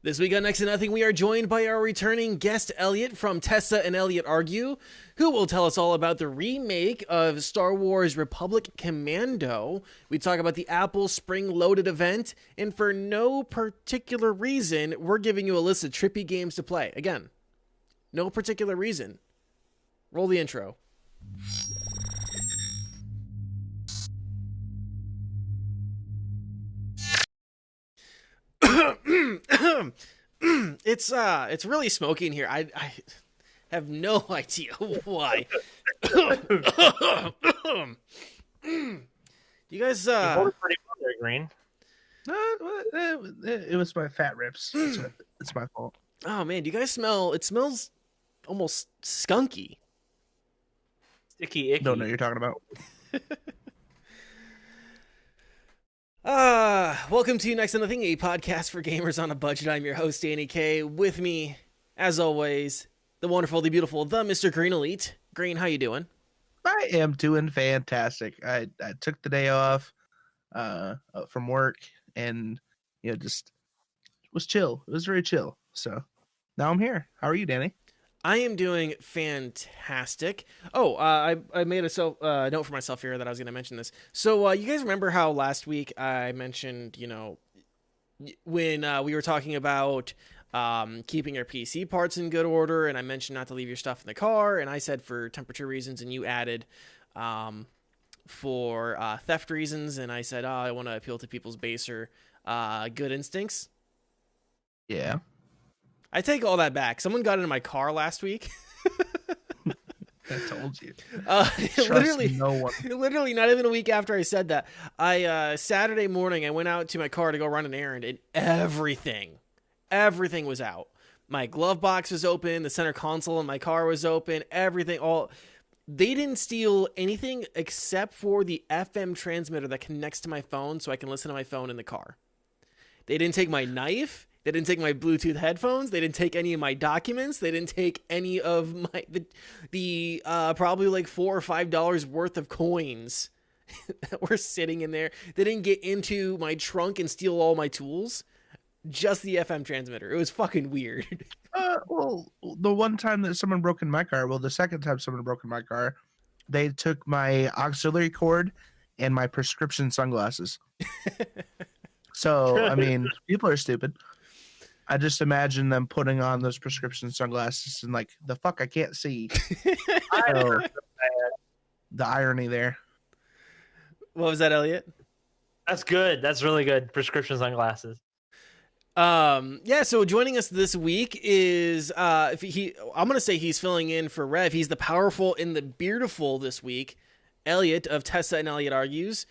This week on Next to Nothing, we are joined by our returning guest, Elliot, from Tessa and Elliot Argue, who will tell us all about the remake of Star Wars Republic Commando. We talk about the Apple Spring Loaded event, and for no particular reason, we're giving you a list of Trippy games to play. Again, no particular reason. Roll the intro. It's really smoky in here. I have no idea why. You guys You hold it pretty well there, Green. It was my fat rips. It's my fault. Oh man, do you guys smell? It smells almost skunky. Sticky icky. Don't know what you're talking about. Welcome to Next to Nothing, a podcast for gamers on a budget. I'm your host, Danny K. With me, as always, the wonderful, the beautiful, the Mr. Green Elite. Green, how you doing? I am doing fantastic. I took the day off from work and just was chill. It was very chill. So now I'm here. How are you, Danny? I am doing fantastic. Oh, I made a note for myself here that I was going to mention this. So you guys remember how last week I mentioned, when we were talking about keeping your PC parts in good order, and I mentioned not to leave your stuff in the car, and I said for temperature reasons, and you added for theft reasons, and I said, I want to appeal to people's baser good instincts. Yeah. I take all that back. Someone got into my car last week. I told you. Literally, no one. Literally, not even a week after I said that. Saturday morning, I went out to my car to go run an errand, and everything was out. My glove box was open. The center console in my car was open. Everything, they didn't steal anything except for the FM transmitter that connects to my phone, so I can listen to my phone in the car. They didn't take my knife. They didn't take my Bluetooth headphones. They didn't take any of my documents. They didn't take any of the probably like $4 or $5 worth of coins that were sitting in there. They didn't get into my trunk and steal all my tools. Just the FM transmitter. It was fucking weird. Well, the one time that someone broke in my car, the second time someone broke in my car, they took my auxiliary cord and my prescription sunglasses. So, I mean, people are stupid. I just imagine them putting on those prescription sunglasses and like, the fuck, I can't see. So, the irony there. What was that, Elliot? That's good. That's really good. Prescription sunglasses. Yeah, so joining us this week is I'm gonna say he's filling in for Rev. He's the powerful and the beautiful this week, Elliot of Tessa and Elliot Argues,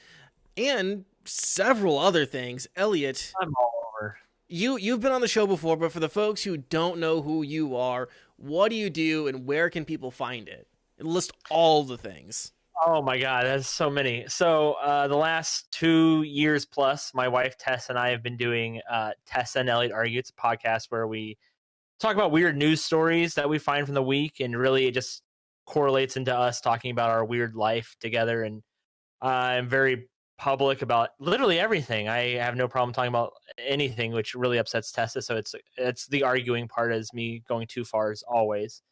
and several other things. Elliot, I'm all over. You've been on the show before, but for the folks who don't know who you are, what do you do and where can people find it? And list all the things. Oh my God, that's so many. So the last 2 years plus, my wife Tess and I have been doing Tessa and Elliot Argue. It's a podcast where we talk about weird news stories that we find from the week, and really it just correlates into us talking about our weird life together. And I'm very public about literally everything. I have no problem talking about anything, which really upsets Tessa. So it's the arguing part as me going too far as always.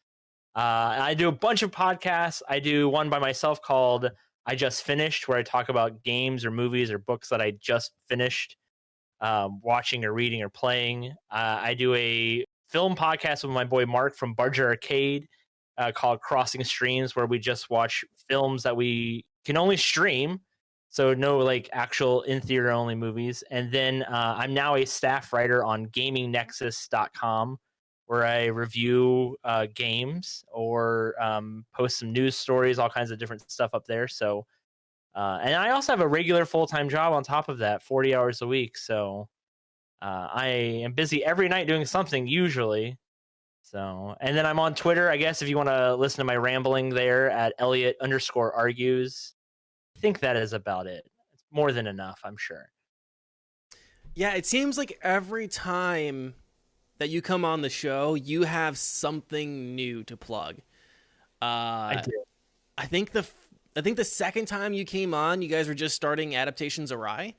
I do a bunch of podcasts. I do one by myself called I Just Finished, where I talk about games or movies or books that I just finished watching or reading or playing. I do a film podcast with my boy Mark from Barger Arcade called Crossing Streams, where we just watch films that we can only stream. So no like actual in theater only movies. And then I'm now a staff writer on GamingNexus.com, where I review games or post some news stories, all kinds of different stuff up there. So, and I also have a regular full-time job on top of that, 40 hours a week. So I am busy every night doing something usually. So, and then I'm on Twitter, I guess, if you want to listen to my rambling there at Elliot_argues. I think that is about it. It's more than enough, I'm sure. Yeah, it seems like every time that you come on the show, you have something new to plug. I do. I think the second time you came on, you guys were just starting Adaptations Awry.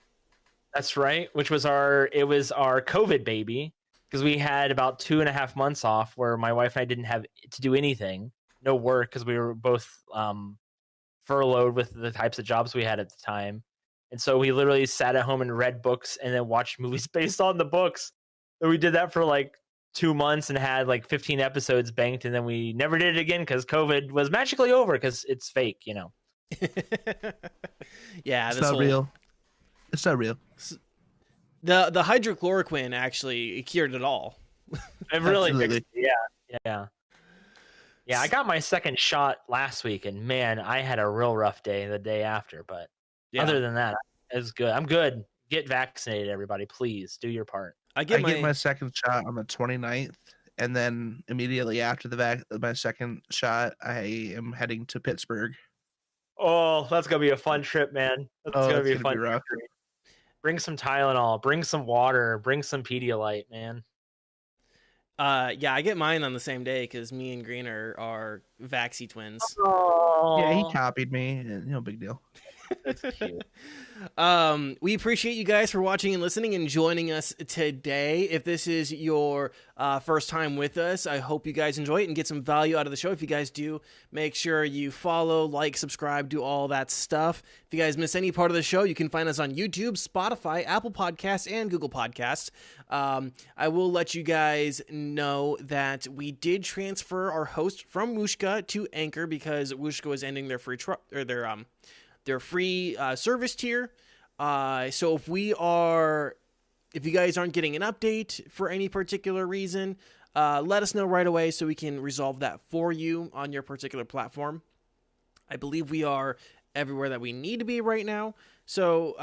That's right, which was our COVID baby. because we had about 2.5 months off where my wife and I didn't have to do anything, no work, because we were both furloughed with the types of jobs we had at the time. And so we literally sat at home and read books and then watched movies based on the books. And we did that for like 2 months and had like 15 episodes banked. And then we never did it again because COVID was magically over because it's fake, you know. Yeah, It's this not real. It's not real. The hydrochloroquine actually cured it all. It really Absolutely. fixed it. Yeah. I got my second shot last week, and man, I had a real rough day the day after. But other than that, it was good. I'm good. Get vaccinated, everybody. Please do your part. I get my second shot on the 29th, and then immediately after my second shot, I am heading to Pittsburgh. Oh, that's gonna be a fun trip, man. That's gonna be a fun rough. trip. Bring some Tylenol. Bring some water. Bring some Pedialyte, man. Yeah, I get mine on the same day because me and Green are vaxxy twins. Oh, Yeah, he copied me. No big deal. That's cute. We appreciate you guys for watching and listening and joining us today. If this is your first time with us, I hope you guys enjoy it and get some value out of the show. If you guys do, make sure you follow, like, subscribe, do all that stuff. If you guys miss any part of the show, you can find us on YouTube, Spotify, Apple Podcasts, and Google Podcasts. I will let you guys know that we did transfer our host from Wooshka to Anchor because Wooshka was ending their free their free service tier. So if you guys aren't getting an update for any particular reason, let us know right away so we can resolve that for you on your particular platform. I believe we are everywhere that we need to be right now. So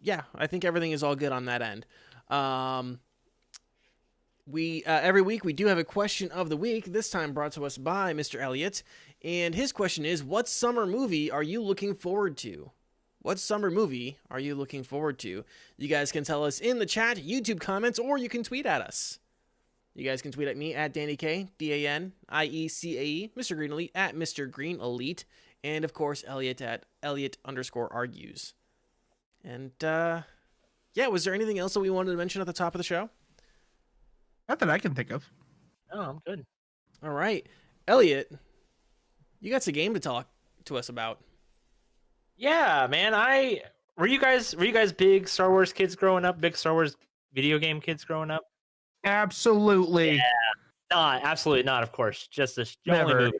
yeah, I think everything is all good on that end. We every week we do have a question of the week, this time brought to us by Mr. Elliot, and his question is, what summer movie are you looking forward to? What summer movie are you looking forward to? You guys can tell us in the chat, YouTube comments, or you can tweet at us. You guys can tweet at me at DannyK, DANIECAE, Mr. Green Elite at Mr. Green Elite, and of course Elliot at Elliot_argues. And yeah, was there anything else that we wanted to mention at the top of the show? Not that I can think of. Oh, I'm good. All right, Elliot, you got some game to talk to us about. Yeah, man. Were you guys big Star Wars kids growing up? Big Star Wars video game kids growing up? Absolutely. Yeah. Absolutely not. Of course, just the only Never. movie.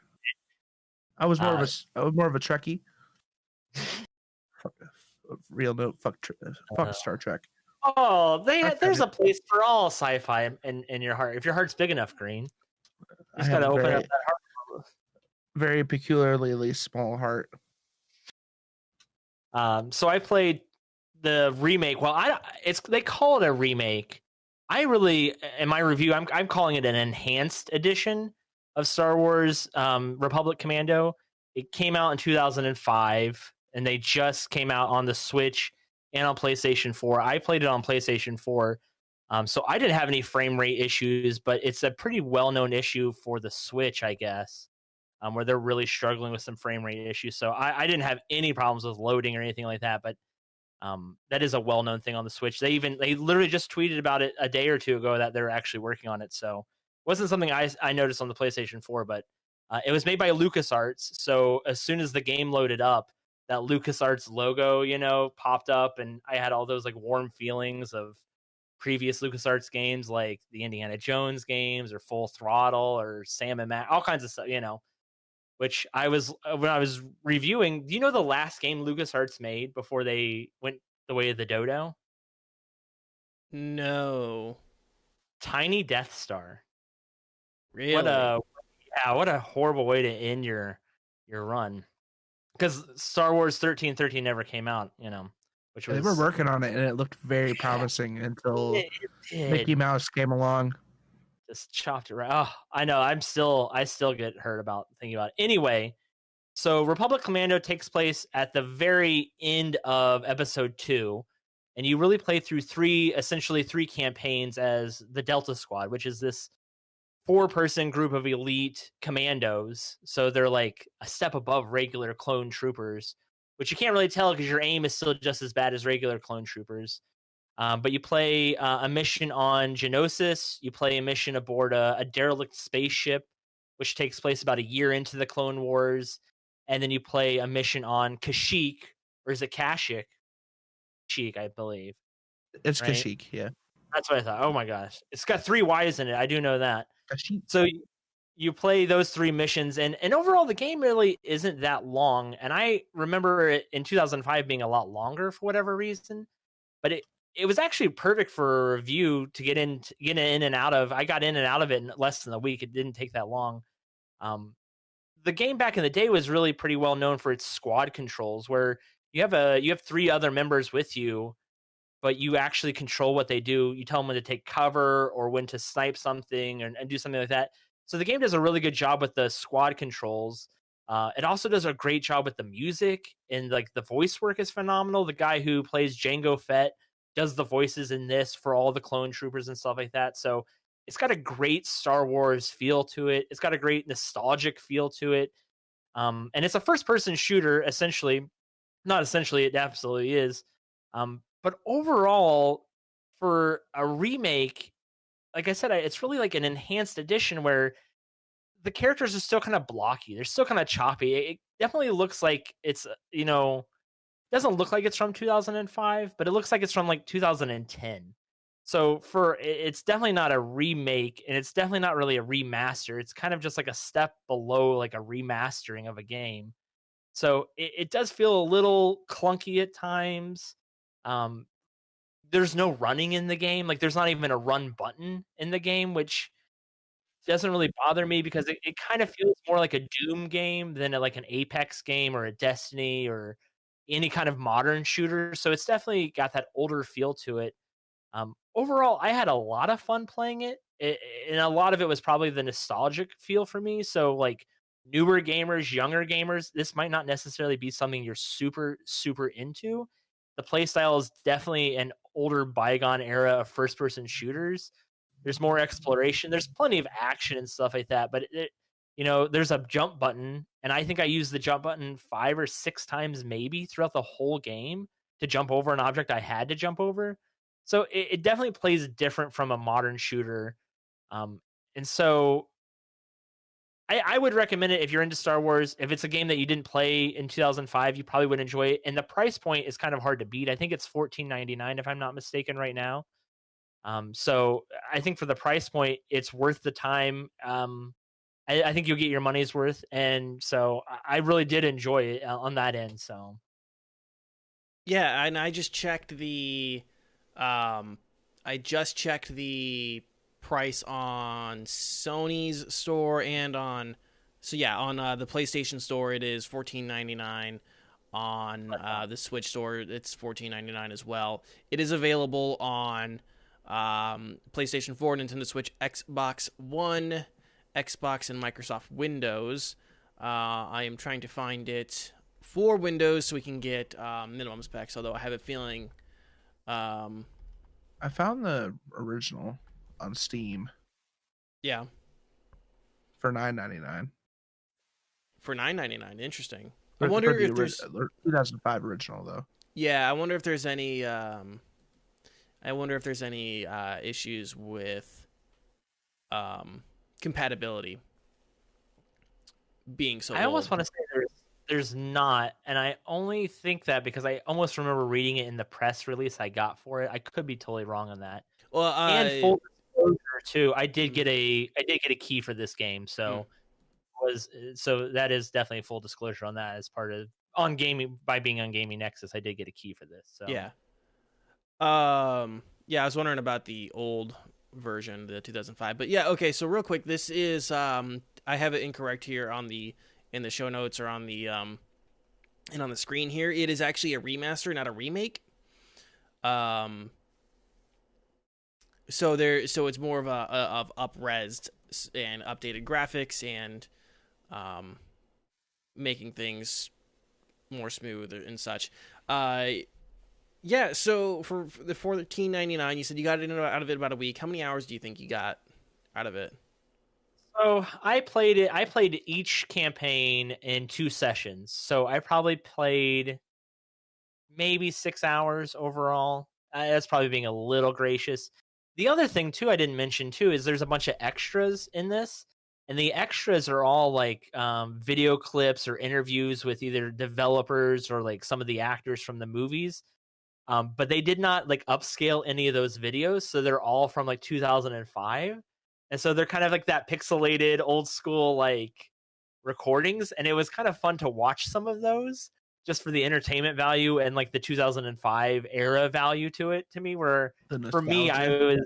I was more of a Trekkie. Real note. Fuck Star Trek. Oh, there's a place for all sci-fi in your heart. If your heart's big enough, Green, you just gotta open up that heart. Very peculiarly small heart. So I played the remake. Well, they call it a remake. I really, in my review, I'm calling it an enhanced edition of Star Wars Republic Commando. It came out in 2005, and they just came out on the Switch and on PlayStation 4. I played it on PlayStation 4, so I didn't have any frame rate issues, but it's a pretty well-known issue for the Switch, I guess, where they're really struggling with some frame rate issues. So I didn't have any problems with loading or anything like that, but that is a well-known thing on the Switch. They literally just tweeted about it a day or two ago that they're actually working on it, so it wasn't something I noticed on the PlayStation 4, but it was made by LucasArts, so as soon as the game loaded up, that LucasArts logo, popped up, and I had all those like warm feelings of previous LucasArts games, like the Indiana Jones games or Full Throttle or Sam and Max, all kinds of stuff, which when I was reviewing, do you know the last game LucasArts made before they went the way of the dodo? No. Tiny Death Star. Really? What a horrible way to end your run. Because Star Wars 1313 never came out, which was... They were working on it, and it looked very promising until Mickey Mouse came along. Just chopped it right. Oh, I know. I still get hurt about thinking about it. Anyway, so Republic Commando takes place at the very end of Episode 2, and you really play through essentially three campaigns as the Delta Squad, which is this 4-person group of elite commandos. So they're like a step above regular clone troopers, which you can't really tell because your aim is still just as bad as regular clone troopers. But you play a mission on Geonosis. You play a mission aboard a derelict spaceship, which takes place about a year into the Clone Wars. And then you play a mission on Kashyyyk, or is it Kashyyyk? Kashyyyk, I believe. It's Right? Kashyyyk, yeah. That's what I thought. Oh my gosh. It's got 3 Y's in it. I do know that. Kashyyyk. So you play those 3 missions, and overall the game really isn't that long. And I remember it in 2005 being a lot longer for whatever reason, but it was actually perfect for a review to get in and out of. I got in and out of it in less than a week. It didn't take that long. The game back in the day was really pretty well known for its squad controls, where you have 3 other members with you, but you actually control what they do. You tell them when to take cover or when to snipe something and do something like that. So the game does a really good job with the squad controls. It also does a great job with the music, and like the voice work is phenomenal. The guy who plays Jango Fett does the voices in this for all the clone troopers and stuff like that. So it's got a great Star Wars feel to it. It's got a great nostalgic feel to it. And it's a first person shooter, essentially. Not essentially, it absolutely is. But overall, for a remake, like I said, it's really like an enhanced edition where the characters are still kind of blocky. They're still kind of choppy. It definitely looks like it's, doesn't look like it's from 2005, but it looks like it's from like 2010. So it's definitely not a remake, and it's definitely not really a remaster. It's kind of just like a step below like a remastering of a game. So it does feel a little clunky at times. There's no running in the game. Like there's not even a run button in the game, which doesn't really bother me because it kind of feels more like a Doom game than like an Apex game or a Destiny or any kind of modern shooter. So it's definitely got that older feel to it. Overall, I had a lot of fun playing it, and a lot of it was probably the nostalgic feel for me. So like newer gamers, younger gamers, this might not necessarily be something you're super, super into. The playstyle is definitely an older bygone era of first person shooters. There's more exploration. There's plenty of action and stuff like that, but there's a jump button, and I think I used the jump button 5 or 6 times maybe throughout the whole game to jump over an object I had to jump over. So it definitely plays different from a modern shooter. And so I would recommend it if you're into Star Wars. If it's a game that you didn't play in 2005, you probably would enjoy it. And the price point is kind of hard to beat. I think it's $14.99 if I'm not mistaken right now. So I think for the price point, it's worth the time. I think you'll get your money's worth. And so I really did enjoy it on that end. So Yeah, and I just checked the price on Sony's store and on the PlayStation store it is $14.99. On the Switch store it's $14.99 as well. It is available on PlayStation 4, Nintendo Switch, Xbox One, Xbox, and Microsoft Windows. I am trying to find it for Windows so we can get minimum specs, although I have a feeling I found the original on Steam yeah, for $9.99. for $9.99. Interesting. For, I wonder for the if there's 2005 original though. yeah, I wonder if there's any issues with compatibility being so I almost old. want to say there's not, and I only think that because I almost remember reading it in the press release I got for it. I could be totally wrong on that. Well, And full disclosure too, I did get a key for this game, so that is definitely full disclosure on that as part of on gaming by being on Gaming Nexus. I did get a key for this. So yeah. Yeah, I was wondering about the old version, the 2005. But yeah, okay, so real quick, this is I have it incorrect here in the show notes or on the and on the screen here. It is actually a remaster, not a remake. So it's more of of up-resed and updated graphics and making things more smooth and such. Yeah, so for the $14.99, you said you got it out of it about a week. How many hours do you think you got out of it? So I played each campaign in 2 sessions. So I probably played maybe 6 hours overall. That's probably being a little gracious. The other thing too I didn't mention too is there's a bunch of extras in this, and the extras are all like video clips or interviews with either developers or like some of the actors from the movies. But they did not like upscale any of those videos, so they're all from like 2005, and so they're kind of like that pixelated old school like recordings, and it was kind of fun to watch some of those just for the entertainment value and like the 2005 era value to it to me, where for me I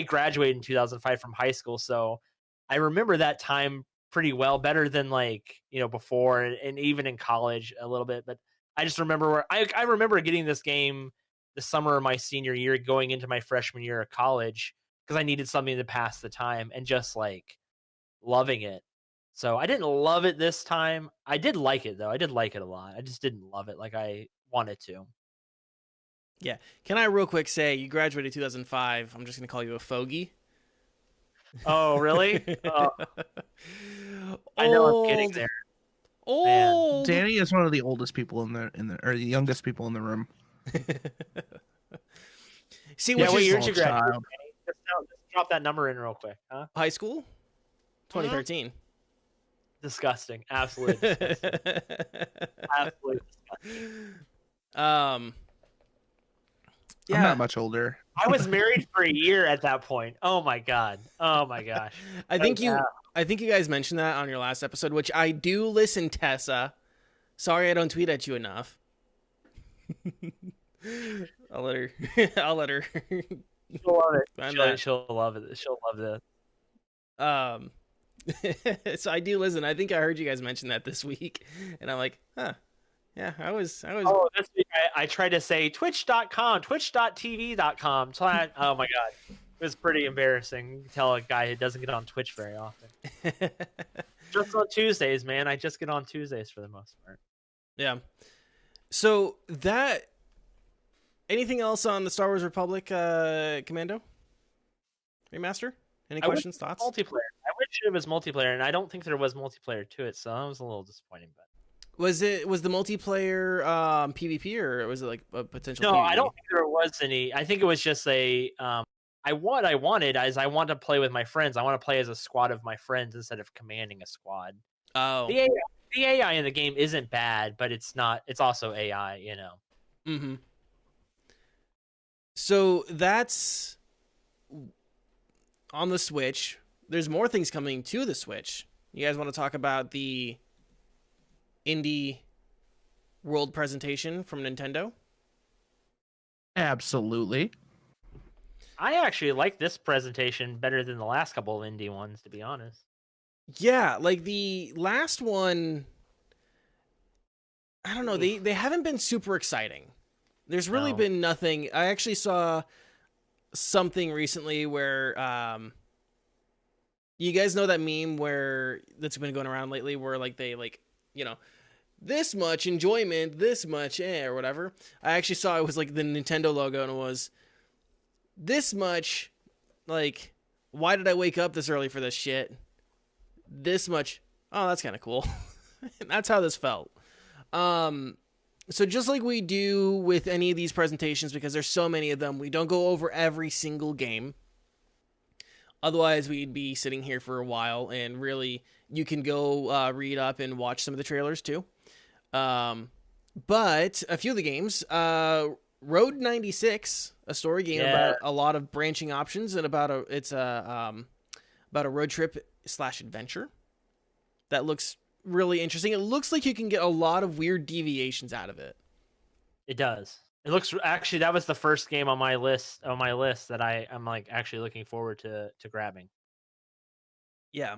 graduated in 2005 from high school, so I remember that time pretty well, better than like, you know, before, and even in college a little bit. But I just remember where I remember getting this game the summer of my senior year, going into my freshman year of college, because I needed something to pass the time, and just like loving it. So I didn't love it this time. I did like it though. I did like it a lot. I just didn't love it like I wanted to. Yeah. Can I real quick say you graduated 2005? I'm just gonna call you a fogey. Oh, really? Oh, I know I'm getting there. Old. Danny is one of the oldest people or the youngest people in the room. See, Yeah, which what is year did you graduate? child. Just drop that number in real quick, huh? high school? 2013. Disgusting. Absolutely disgusting. Absolutely disgusting. Yeah. I'm not much older. I was married for a year at that point. Oh my god. Oh my gosh. I think you guys mentioned that on your last episode, which I do listen, Tessa. Sorry I don't tweet at you enough. I'll let her. She'll love it. She'll love it. She'll love this. So I do listen. I think I heard you guys mention that this week, and I'm like, huh. Yeah, I was. Oh, this week I tried to say twitch.com, twitch.tv.com. Oh my god. It was pretty embarrassing. You can tell a guy who doesn't get on Twitch very often. Just on Tuesdays, man. I just get on Tuesdays for the most part. Yeah. So that. Anything else on the Star Wars Republic Commando Remaster? Any questions, thoughts? Multiplayer. I wish it was multiplayer, and I don't think there was multiplayer to it, so that was a little disappointing. But was the multiplayer PvP, or was it like a potential? No, PvP? I don't think there was any. I think it was just a. I wanted to play with my friends. I want to play as a squad of my friends instead of commanding a squad. Oh, the AI in the game isn't bad, but it's not. It's also AI, you know. Mm-hmm. So that's on the Switch. There's more things coming to the Switch. You guys want to talk about the Indie World presentation from Nintendo? Absolutely. I actually like this presentation better than the last couple of indie ones, to be honest. Yeah, like the last one, I don't know, they haven't been super exciting. There's really been nothing. I actually saw something recently where you guys know that meme where that's been going around lately where like they like, you know, this much enjoyment, this much or whatever. I actually saw it was like the Nintendo logo, and it was this much like, why did I wake up this early for this shit? This much, oh, that's kind of cool. That's how this felt. So just like we do with any of these presentations, because there's so many of them, we don't go over every single game. Otherwise, we'd be sitting here for a while, and really, you can go read up and watch some of the trailers too. But a few of the games, Road 96, a story game about a lot of branching options and about a road trip / adventure that looks really interesting. It looks like you can get a lot of weird deviations out of it. It does. It looks actually that was the first game on my list that I'm like actually looking forward to grabbing. Yeah.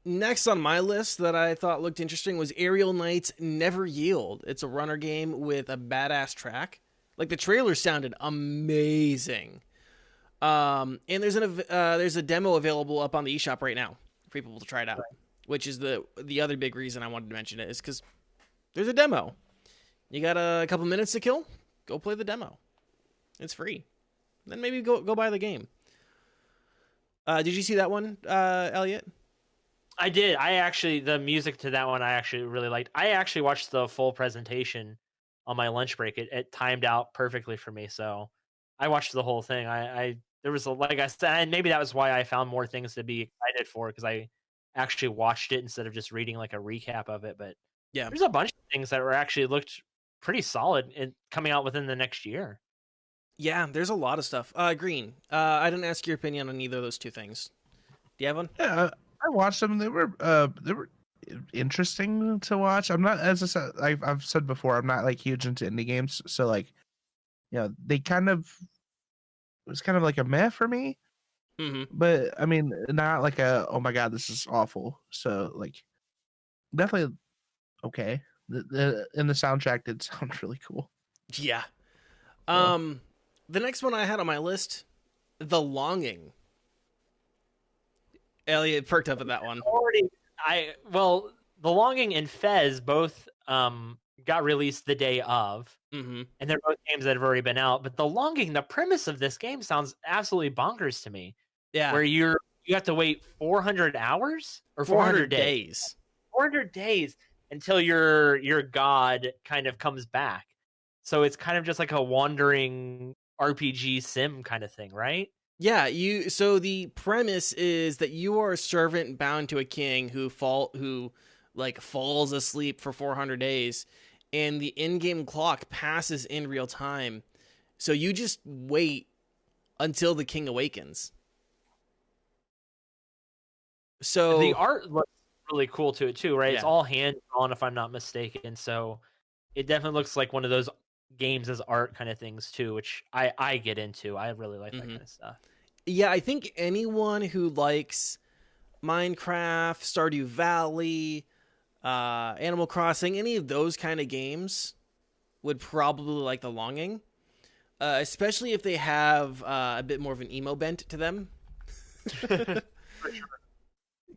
Next on my list that I thought looked interesting was Aerial Knights Never Yield. It's a runner game with a badass track. Like the trailer sounded amazing. And there's a demo available up on the eShop right now for people to try it out, which is the other big reason I wanted to mention it, is because there's a demo. You got a couple minutes to kill? Go play the demo. It's free. Then maybe go buy the game. Did you see that one, Elliot? I did. The music to that one I actually really liked. I actually watched the full presentation on my lunch break. It timed out perfectly for me. So I watched the whole thing. There was like I said, and maybe that was why I found more things to be excited for, because I actually watched it instead of just reading like a recap of it. But Yeah. there's a bunch of things that were actually looked pretty solid and coming out within the next year. Yeah, there's a lot of stuff. Green, I didn't ask your opinion on either of those two things. Do you have one? Yeah, I watched them. They were interesting to watch. I'm not, as I said, I've said before, I'm not like huge into indie games, so like, they kind of, it was kind of like a meh for me. Mm-hmm. But I mean, not like a oh my god, this is awful. So like, definitely okay. And the soundtrack did sound really cool. Yeah. So, The next one I had on my list, The Longing. Elliot perked up at that one. The Longing and Fez both got released the day of, Mm-hmm. and they're both games that have already been out. But The Longing, the premise of this game sounds absolutely bonkers to me. Yeah. Where you have to wait 400 hours or 400 400 days. 400 days until your god kind of comes back. So it's kind of just like a wandering RPG sim kind of thing, right? Yeah, so the premise is that you are a servant bound to a king who falls asleep for 400 days, and the in-game clock passes in real time. So you just wait until the king awakens. So The art looks really cool to it too, right? Yeah. It's all hand drawn, if I'm not mistaken. So it definitely looks like one of those games as art kind of things too, which I get into. I really like that kind of stuff. Yeah, I think anyone who likes Minecraft, Stardew Valley, Animal Crossing, any of those kind of games would probably like The Longing, especially if they have a bit more of an emo bent to them.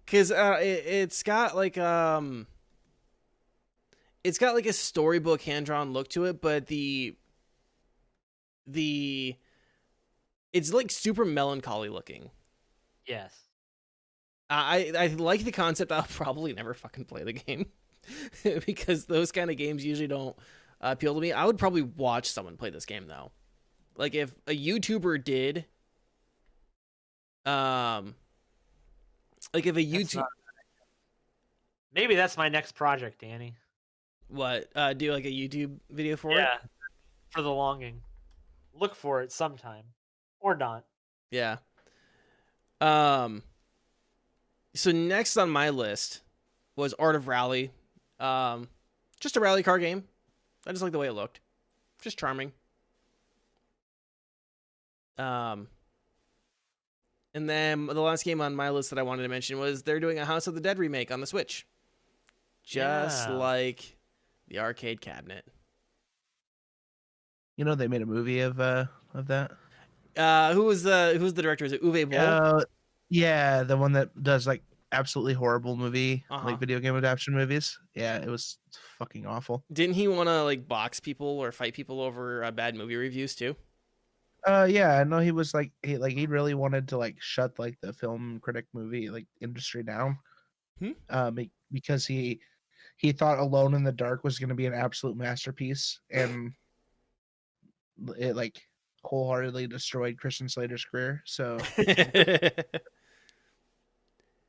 Because it's got like a storybook hand drawn look to it, but it's like super melancholy looking. Yes. I like the concept. I'll probably never fucking play the game because those kind of games usually don't appeal to me. I would probably watch someone play this game though. Like if a YouTuber did, like if a YouTube, maybe that's my next project, Danny. What do like a YouTube video for it? Yeah, for The Longing. Look for it sometime, or not. Yeah. So next on my list was Art of Rally. Just a rally car game. I just like the way it looked. Just charming. And then the last game on my list that I wanted to mention was they're doing a House of the Dead remake on the Switch. Just like the arcade cabinet. They made a movie of that. Who's the director? Is it Uwe Boll? Yeah, the one that does like absolutely horrible movie, like video game adaptation movies. Yeah, it was fucking awful. Didn't he want to like box people or fight people over bad movie reviews too? Yeah, I know he was like he really wanted to like shut like the film critic movie like industry down. Because he thought Alone in the Dark was going to be an absolute masterpiece, and it like wholeheartedly destroyed Christian Slater's career. So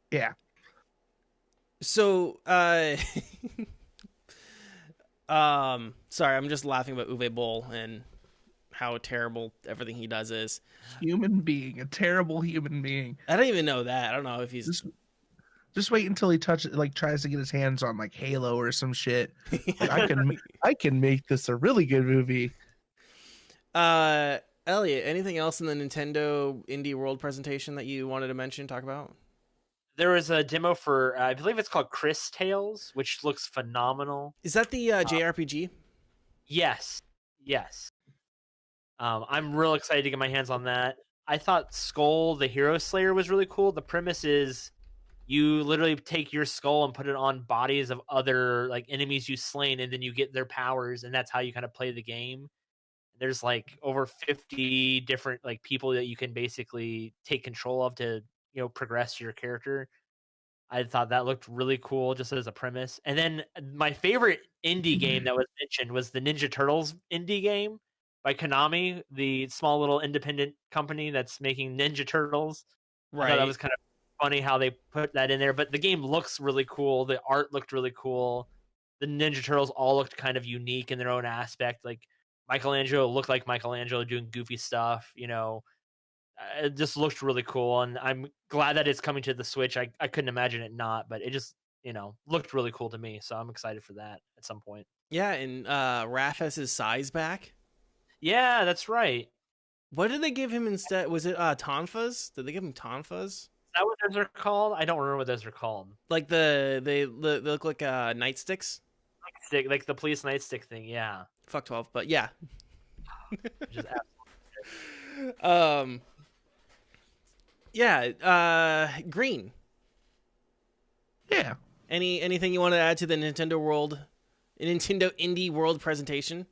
yeah. So sorry, I'm just laughing about Uwe Boll and how terrible everything he does is. A terrible human being. I don't even know that. I don't know if he's just wait until he tries to get his hands on like Halo or some shit. Like, I can make this a really good movie. Elliot, anything else in the Nintendo Indie World presentation that you wanted to talk about? There was a demo for, I believe it's called Chris Tales, which looks phenomenal. Is that the JRPG? Yes. I'm real excited to get my hands on that. I thought Skull the Hero Slayer was really cool. The premise is you literally take your skull and put it on bodies of other like enemies you slain, and then you get their powers, and that's how you kind of play the game. There's like over 50 different like people that you can basically take control of to progress your character. I thought that looked really cool just as a premise. And then my favorite indie game that was mentioned was the Ninja Turtles indie game by Konami, the small little independent company that's making Ninja Turtles. I thought that Right. was kind of funny how they put that in there, but the game looks really cool. The art looked really cool. The Ninja Turtles all looked kind of unique in their own aspect. Like Michelangelo looked like Michelangelo doing goofy stuff, it just looked really cool, and I'm glad that it's coming to the Switch. I couldn't imagine it not, but it just, looked really cool to me, so I'm excited for that at some point. Yeah, and Raph has his size back. Yeah, that's right. What did they give him instead? Was it tonfas? Did they give him tonfas? Is that what those are called? I don't remember what those are called. Like they look like nightsticks. Stick, like the police nightstick thing, yeah. Fuck 12, but yeah. Just Yeah, Green. Yeah. Anything you want to add to the Nintendo Indie World presentation?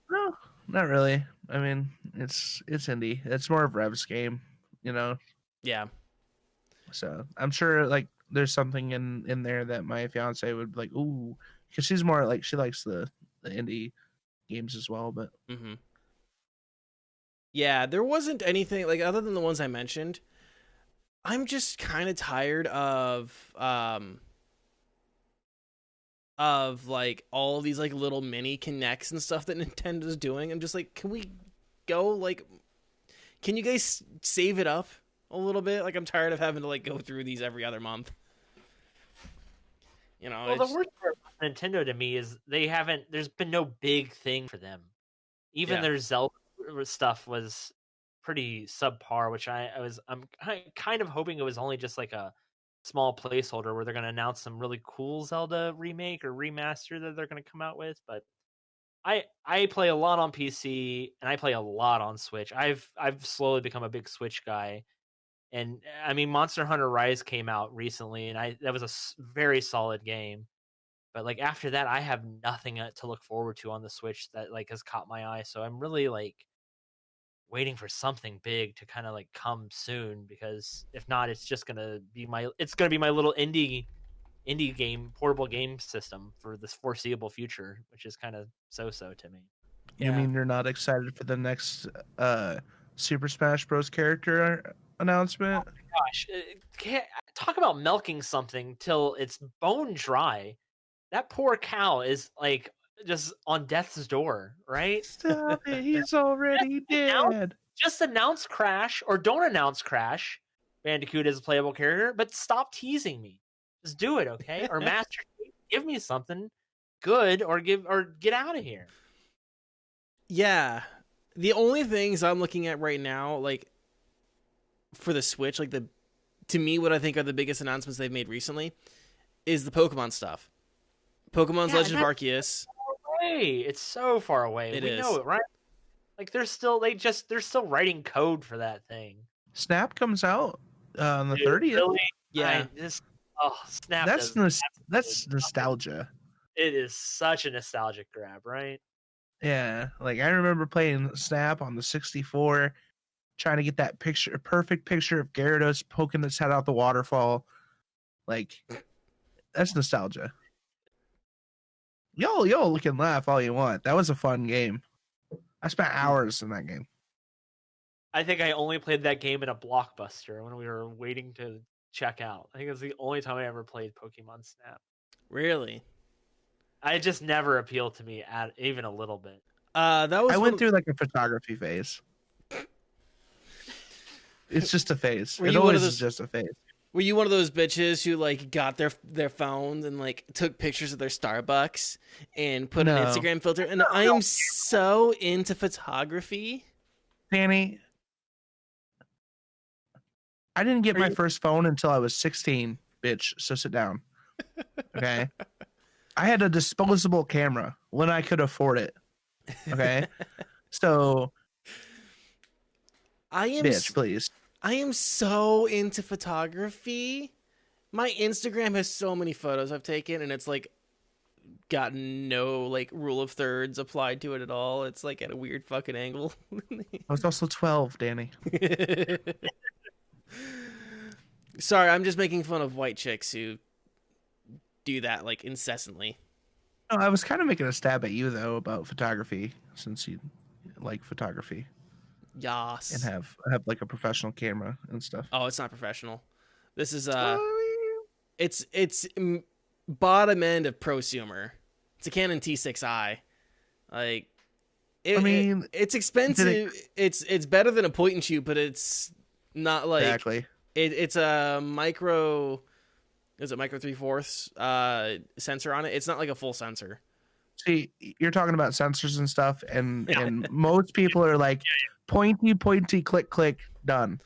No, not really. I mean, it's indie. It's more of Rev's game, Yeah. So I'm sure like there's something in there that my fiance would be like, ooh, because she's more like she likes the indie games as well. But yeah, there wasn't anything like other than the ones I mentioned. I'm just kind of tired of like all these like little mini connects and stuff that Nintendo's doing. I'm just like, can we go like, can you guys save it up a little bit? Like, I'm tired of having to like go through these every other month. Well, the worst part about Nintendo to me is there's been no big thing for them. Even their Zelda stuff was pretty subpar, which I'm kind of hoping it was only just like a small placeholder where they're going to announce some really cool Zelda remake or remaster that they're going to come out with. But I play a lot on PC and I play a lot on Switch. I've slowly become a big Switch guy. And I mean, Monster Hunter Rise came out recently, and that was a very solid game. But like after that, I have nothing to look forward to on the Switch that like has caught my eye. So I'm really like waiting for something big to kind of like come soon, because if not, it's just gonna be my little indie game portable game system for this foreseeable future, which is kind of so to me. You mean you're not excited for the next Super Smash Bros. Character announcement? Oh gosh, talk about milking something till it's bone dry. That poor cow is like just on death's door, right? Stop it! He's already dead. Just announce Crash, or don't announce Crash Bandicoot as a playable character, but stop teasing me. Just do it, okay? Or Master Chief, give me something good, or get out of here. Yeah, the only things I'm looking at right now, like for the Switch, like to me, what I think are the biggest announcements they've made recently, is the Pokemon stuff. Pokemon's Legend of Arceus. It's so far away. We know it, right? Like they're still writing code for that thing. Snap comes out on the 30th. Really? Yeah. Snap. That's nostalgia. It is such a nostalgic grab, right? Yeah, like I remember playing Snap on the 64, trying to get that perfect picture of Gyarados poking its head out the waterfall. Like, that's nostalgia. Y'all look and laugh all you want. That was a fun game. I spent hours in that game. I think I only played that game in a Blockbuster when we were waiting to check out. I think it was the only time I ever played Pokemon Snap. Really? It just never appealed to me even a little bit. I went through like a photography phase. It's just a phase. It always is just a phase. Were you one of those bitches who like got their phones and like took pictures of their Starbucks and put an Instagram filter? And I'm so into photography. Danny, I didn't get my first phone until I was 16, bitch. So sit down. Okay. I had a disposable camera when I could afford it. Okay. So bitch, please. I am so into photography. My Instagram has so many photos I've taken, and it's like got no like rule of thirds applied to it at all. It's like at a weird fucking angle. I was also 12, Danny. Sorry, I'm just making fun of white chicks who do that like incessantly. No, I was kind of making a stab at you though about photography, since you like photography and Yas. have like a professional camera and stuff. Oh, it's not professional. This is Well, I it's bottom end of prosumer. It's a Canon T6i. Like, it's expensive. It's better than a point and shoot, but it's not like exactly. It's a micro. Is it micro 3/4 sensor on it? It's not like a full sensor. See, you're talking about sensors and stuff, and most people are like pointy, click, click, done.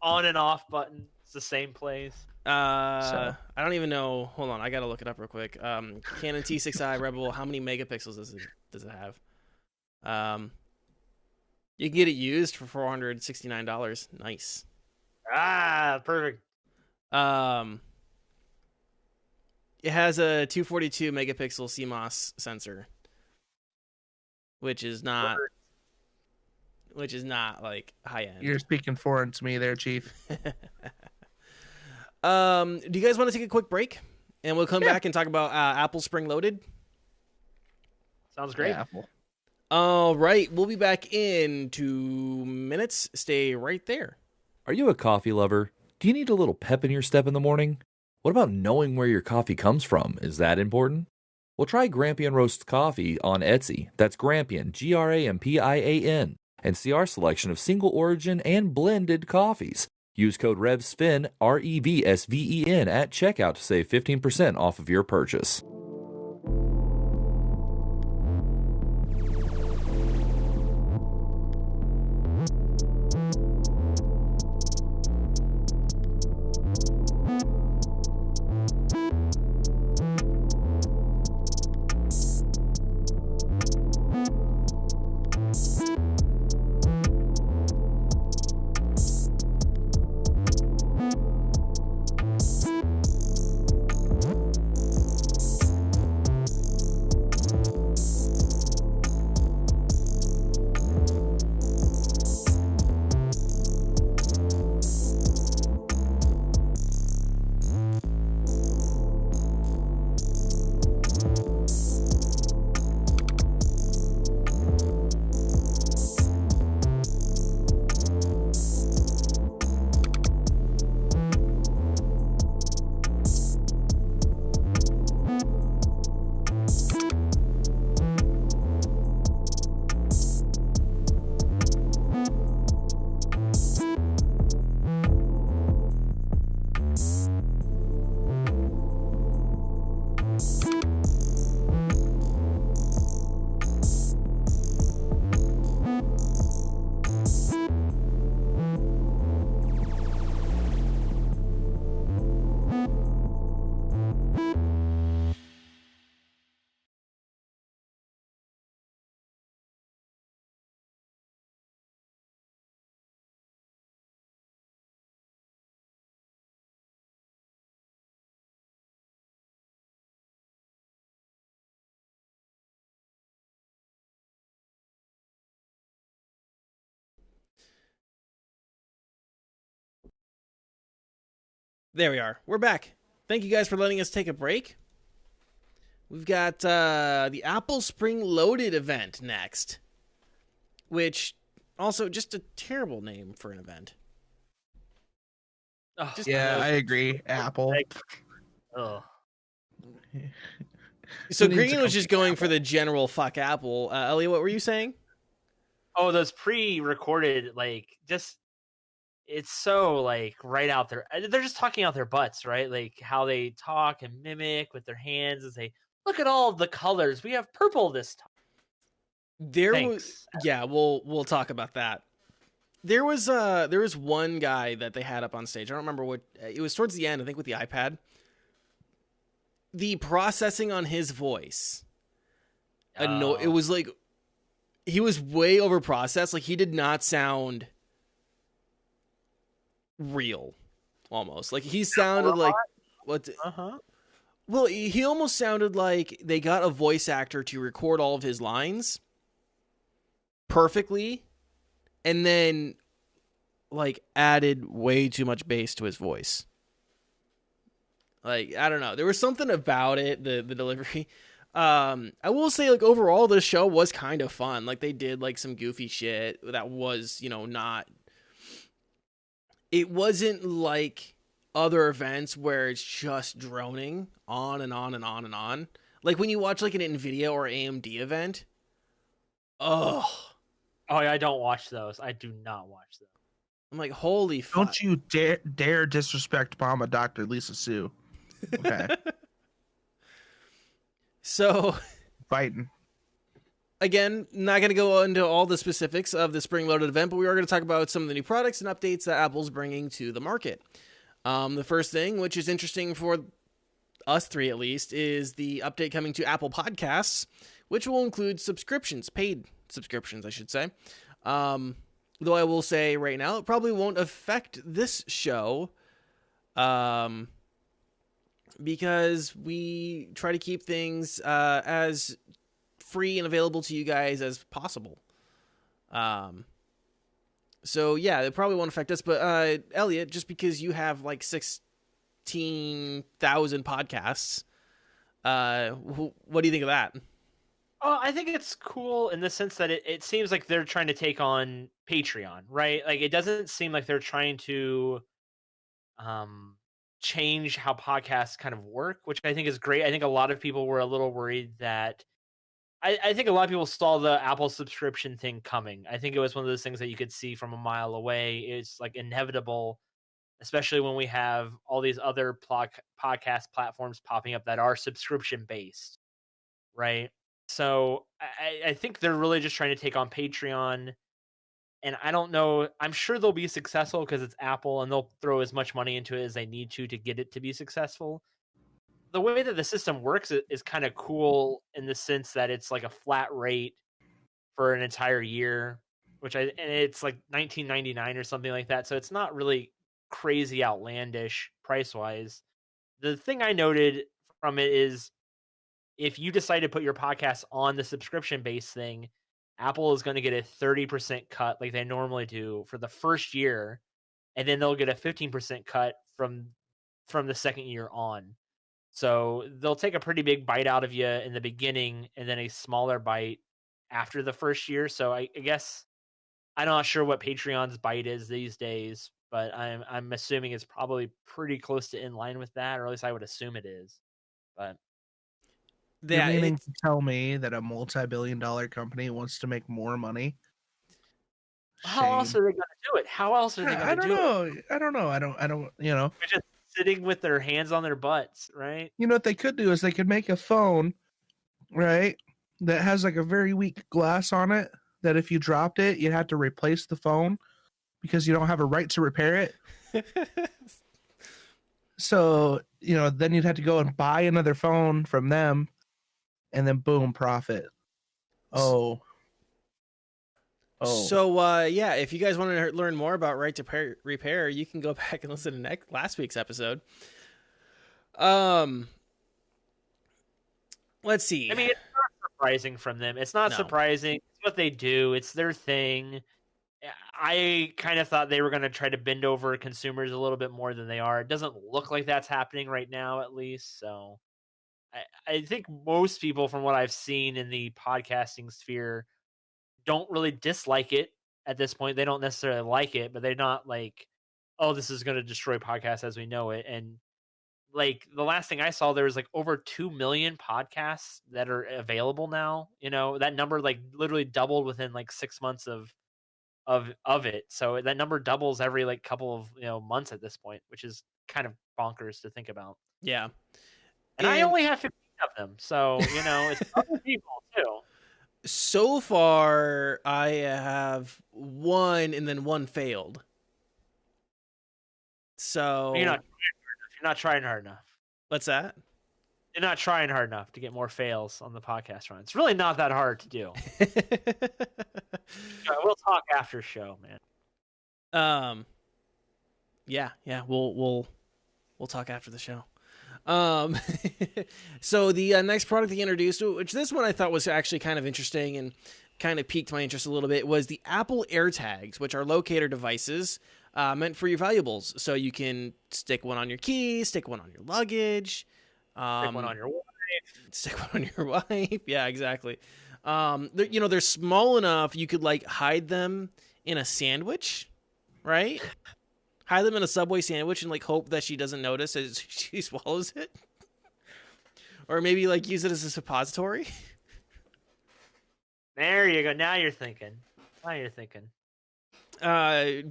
On and off button. It's the same place. I don't even know. Hold on, I gotta look it up real quick. Canon T6i Rebel. How many megapixels does it have? You can get it used for $469. Nice. Perfect. It has a 242 megapixel CMOS sensor, which is not like high end. You're speaking foreign to me there, Chief. Do you guys want to take a quick break, and we'll come back and talk about Apple Spring Loaded? Sounds great. Yeah, Apple. All right, we'll be back in 2 minutes. Stay right there. Are you a coffee lover? Do you need a little pep in your step in the morning? What about knowing where your coffee comes from? Is that important? Well, try Grampian Roast Coffee on Etsy. That's Grampian, Grampian, and see our selection of single origin and blended coffees. Use code REVSVEN, REVSVEN, at checkout to save 15% off of your purchase. There we are. We're back. Thank you guys for letting us take a break. We've got the Apple Spring Loaded event next, which also just a terrible name for an event. Oh, Yeah, I agree. Apple. Oh. So Who needs Green a was just company going Apple? for the general fuck Apple. Elliot, what were you saying? Oh, those pre-recorded, like, just it's so like right out there. They're just talking out their butts, right? Like how they talk and mimic with their hands and say, "Look at all the colors. We have purple this time." Was we'll talk about that. There was one guy that they had up on stage. I don't remember what it was towards the end, I think with the iPad. The processing on his voice. It was like he was way over processed. Like he did not sound real, almost. Like he sounded like what? Well, he almost sounded like they got a voice actor to record all of his lines perfectly, and then like added way too much bass to his voice. Like, I don't know. There was something about it, the delivery. I will say, like, overall, the show was kind of fun. Like, they did, like, some goofy shit that was, not... It wasn't like other events where it's just droning on and on and on and on. Like, when you watch, like, an NVIDIA or AMD event, oh, yeah, I don't watch those. I do not watch them. I'm like, holy fuck. Don't you dare disrespect Mama Dr. Lisa Sue. Okay. So, Fighting. again, not going to go into all the specifics of the spring-loaded event, but we are going to talk about some of the new products and updates that Apple's bringing to the market. The first thing, which is interesting for us three at least, is the update coming to Apple Podcasts, which will include subscriptions, paid subscriptions, I should say. Though I will say right now, it probably won't affect this show, because we try to keep things as free and available to you guys as possible. So yeah, it probably won't affect us, but Elliot, just because you have like 16,000 podcasts, what do you think of that? I think it's cool in the sense that it seems like they're trying to take on Patreon, right? Like, it doesn't seem like they're trying to change how podcasts kind of work, which I think is great. I think a lot of people were a little worried that I think a lot of people saw the Apple subscription thing coming. I think it was one of those things that you could see from a mile away. It's like inevitable, especially when we have all these other podcast platforms popping up that are subscription based, right? So I think they're really just trying to take on Patreon. And I don't know. I'm sure they'll be successful because it's Apple, and they'll throw as much money into it as they need to get it to be successful. The way that the system works is kind of cool in the sense that it's like a flat rate for an entire year, and it's like $19.99 or something like that. So it's not really crazy outlandish price wise. The thing I noted from it is if you decide to put your podcast on the subscription based thing, Apple is going to get a 30% cut like they normally do for the first year, and then they'll get a 15% cut from the second year on. So they'll take a pretty big bite out of you in the beginning and then a smaller bite after the first year. So I guess I'm not sure what Patreon's bite is these days, but I'm assuming it's probably pretty close to in line with that, or at least I would assume it is. But you're meaning to tell me that a multi-billion-dollar company wants to make more money? How else are they going to do it? How else are they going to do it? I don't know. I don't. They're just sitting with their hands on their butts, right? You know what they could do is they could make a phone, right, that has like a very weak glass on it, that if you dropped it, you'd have to replace the phone because you don't have a right to repair it. So, then you'd have to go and buy another phone from them, and then boom, profit. Oh. So, yeah, if you guys want to learn more about right to repair, you can go back and listen to last week's episode. Let's see. I mean, it's not surprising from them. It's not surprising. It's what they do. It's their thing. I kind of thought they were going to try to bend over consumers a little bit more than they are. It doesn't look like that's happening right now, at least. So I think most people, from what I've seen in the podcasting sphere, don't really dislike it at this point. They don't necessarily like it, but they're not like, oh, this is going to destroy podcasts as we know it. And like the last thing I saw, there was like over 2 million podcasts that are available now. That number like literally doubled within like 6 months of it. So that number doubles every like couple of months at this point, which is kind of bonkers to think about. Yeah. And I only have 15 of them. So, it's other people too. So far, I have one and then one failed. So you're not trying hard enough. What's that? You're not trying hard enough to get more fails on the podcast run. It's really not that hard to do. We'll talk after show, man. Yeah, we'll talk after the show. So the next product they introduced, which this one I thought was actually kind of interesting, and kind of piqued my interest a little bit was the Apple AirTags, which are locator devices meant for your valuables. So you can stick one on your keys, stick one on your luggage, Stick one on your stick one on your wife. Yeah, exactly. They're small enough you could like hide them in a sandwich, right? Hide them in a Subway sandwich and like hope that she doesn't notice as she swallows it, or maybe like use it as a suppository. There you go. Now you're thinking.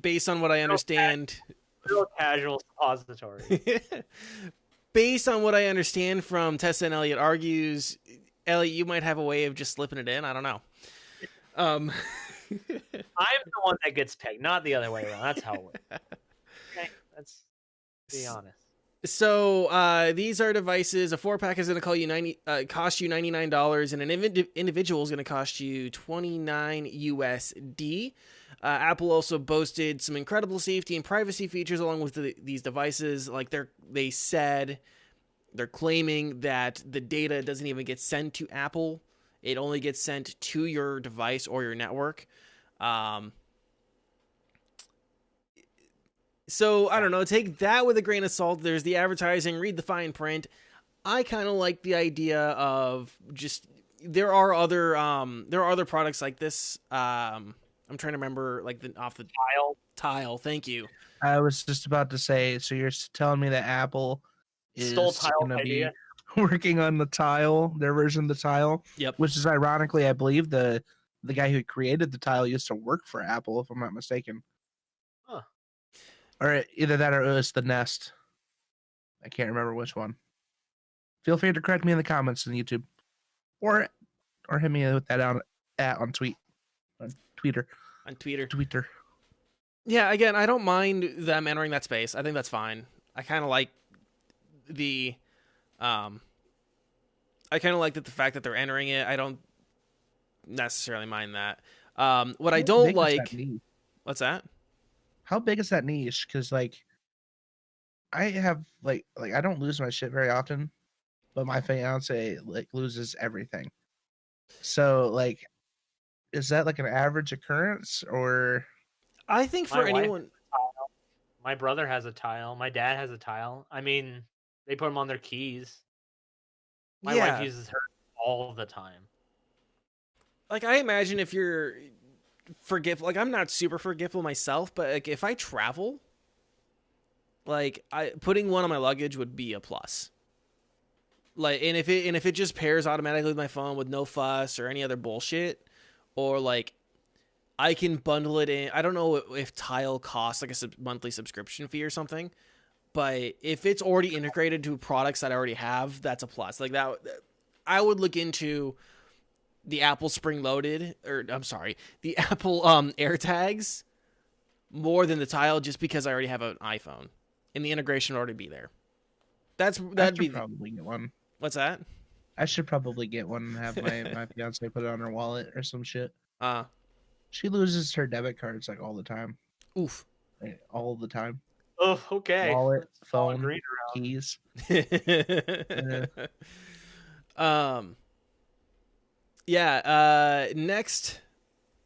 Based on what I understand, Real casual suppository. based on what I understand from Tessa and Elliot argues, Elliot, you might have a way of just slipping it in. I don't know. I'm the one that gets pegged, not the other way around. That's how it works. Okay, let's be honest. So these are devices. A 4-pack is going to cost you $99, and an individual is going to cost you $29 USD. Apple also boasted some incredible safety and privacy features along with these devices. Like they're claiming that the data doesn't even get sent to Apple; it only gets sent to your device or your network. So, I don't know, take that with a grain of salt. There's the advertising, read the fine print. I kind of like the idea of just, there are other products like this. I'm trying to remember, like, the tile. Thank you. I was just about to say, so you're telling me that Apple is Stole tile going to be idea. working on the tile, their version of the tile? Yep. Which is ironically, I believe the guy who created the tile used to work for Apple, if I'm not mistaken. Huh. Or either that or it was the Nest. I can't remember which one. Feel free to correct me in the comments on YouTube. Or hit me with that on Twitter. On Twitter. Twitter. Yeah, again, I don't mind them entering that space. I think that's fine. I kind of like the fact that they're entering it. I don't necessarily mind that. What I don't like... What's that? How big is that niche? Because like, I have like I don't lose my shit very often, but my fiance like loses everything. So like, is that like an average occurrence or? I think for anyone, my brother has a tile. My dad has a tile. I mean, they put them on their keys. My wife uses her all the time. Like, I imagine if you're forgetful, like I'm not super forgetful myself, but like if I travel, like putting one on my luggage would be a plus. Like, and if it just pairs automatically with my phone with no fuss or any other bullshit, or like I can bundle it in. I don't know if Tile costs like a monthly subscription fee or something, but if it's already integrated to products that I already have, that's a plus. Like that, I would look into the Apple the Apple AirTags more than the Tile, just because I already have an iPhone and the integration would already be there. Probably get one. What's that? I should probably get one and have my fiance put it on her wallet or some shit. She loses her debit cards like all the time. Oof. Like, all the time. Oh, okay. Wallet, phone, keys. Next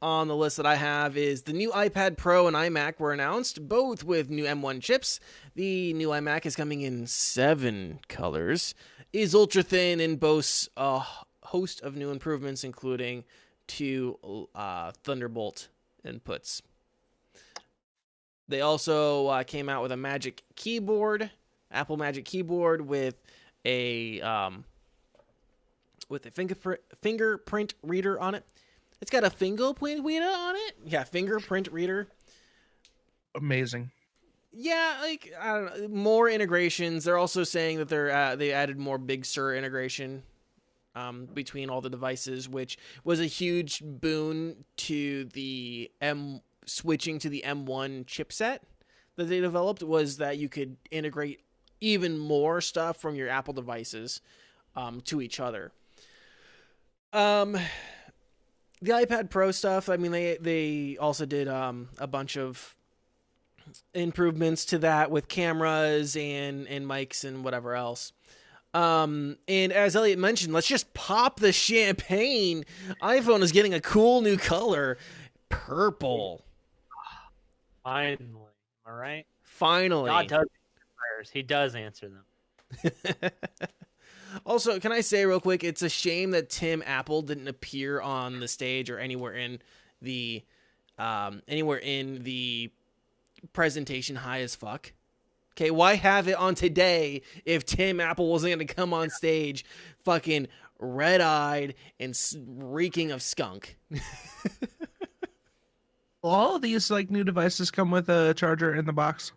on the list that I have is the new iPad Pro and iMac were announced, both with new M1 chips. The new iMac is coming in 7 colors, is ultra thin, and boasts a host of new improvements, including 2 Thunderbolt inputs. They also came out with a Magic Keyboard, Apple Magic Keyboard with a fingerprint reader on it. It's got a fingerprint reader on it. Yeah, fingerprint reader. Amazing. Yeah, like I don't know, more integrations. They're also saying that they added more Big Sur integration between all the devices, which was a huge boon to the switching to the M1 chipset that they developed, was that you could integrate even more stuff from your Apple devices to each other. The iPad Pro stuff, I mean, they also did a bunch of improvements to that with cameras and mics and whatever else. And as Elliot mentioned, let's just pop the champagne. iPhone is getting a cool new color, purple. Finally, am I right? Finally. God does answer prayers. He does answer them. Also, can I say real quick, it's a shame that Tim Apple didn't appear on the stage or anywhere in the presentation high as fuck. Okay, why have it on today if Tim Apple wasn't going to come on stage fucking red-eyed and reeking of skunk? All of these like new devices come with a charger in the box.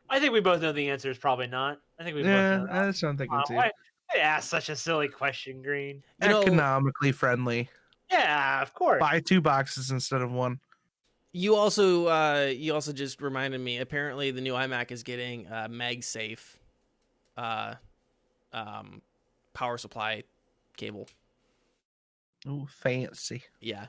I think we both know the answer is probably not. I think we both know that. That's what I'm thinking too. Why ask such a silly question, Green? You know, Economically friendly. Yeah, of course. Buy 2 boxes instead of 1. you also just reminded me, apparently the new iMac is getting MagSafe power supply cable. Ooh, fancy. Yeah.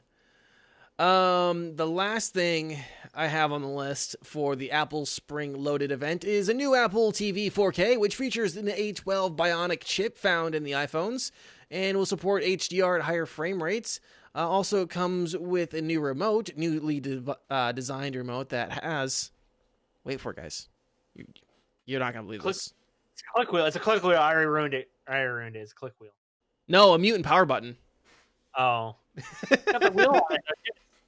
The last thing I have on the list for the Apple Spring Loaded event is a new Apple TV 4K, which features an A12 Bionic chip found in the iPhones and will support HDR at higher frame rates. Also, it comes with a new remote, newly designed remote that has... Wait for it, guys. You're not going to believe this. It's a click wheel. It's a click wheel. I already ruined it. It's a click wheel. No, a mute and power button. Oh. Got the wheel on it.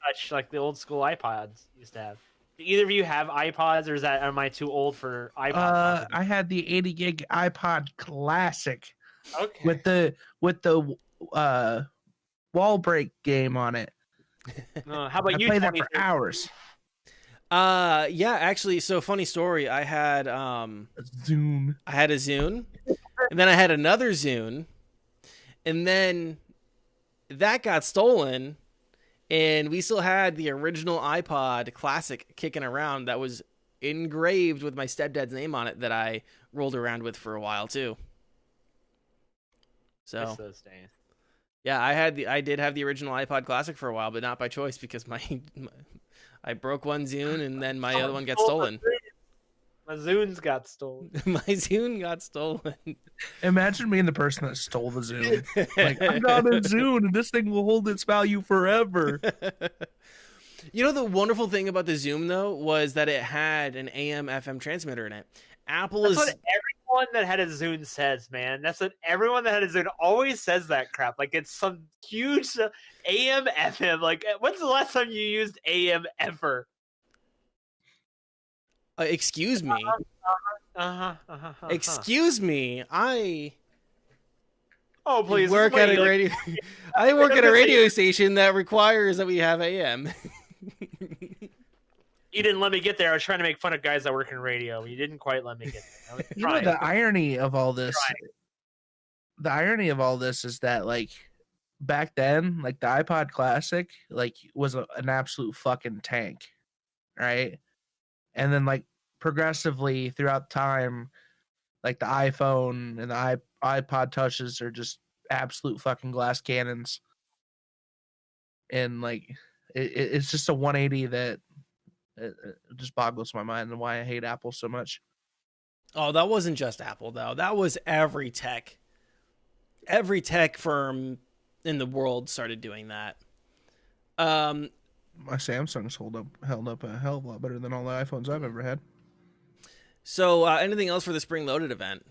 Touch like the old school iPods used to have. Do either of you have iPods, or am I too old for iPods? I had the 80 gig iPod Classic Okay. with the wall break game on it. How about I you? played that for hours. Yeah, actually, so funny story. I had Zoom. I had a Zune, and then I had another Zune, and then that got stolen, and we still had the original iPod Classic kicking around that was engraved with my stepdad's name on it that I rolled around with for a while too. So Those days. yeah, I did have the original iPod Classic for a while, but not by choice because I broke one Zune and then my other one got stolen. My Zunes got stolen. My Zune got stolen. Imagine being the person that stole the Zune. Like, I got a Zune and this thing will hold its value forever. You know, the wonderful thing about the Zune, though, was that it had an AM/FM transmitter in it. That's what everyone that had a Zune says, man. That's what everyone that had a Zune always says, that crap. Like, it's some huge AM/FM. Like, when's the last time you used AM ever? Excuse me. Excuse me. Oh, please. Work at a radio. I work at a radio station that requires that we have AM. You didn't let me get there. I was trying to make fun of guys that work in radio. You didn't quite let me get there. I was You know, trying. the irony of all this, is that, like, back then, like, the iPod Classic, like, was an absolute fucking tank, right? And then, like, progressively throughout time, like, the iPhone and the iPod Touches are just absolute fucking glass cannons. And, like, it's just a 180 that it just boggles my mind and why I hate Apple so much. Oh, that wasn't just Apple, though. That was every tech. Every tech firm in the world started doing that. My Samsung's held up a hell of a lot better than all the iPhones I've ever had. So, anything else for the Spring Loaded event?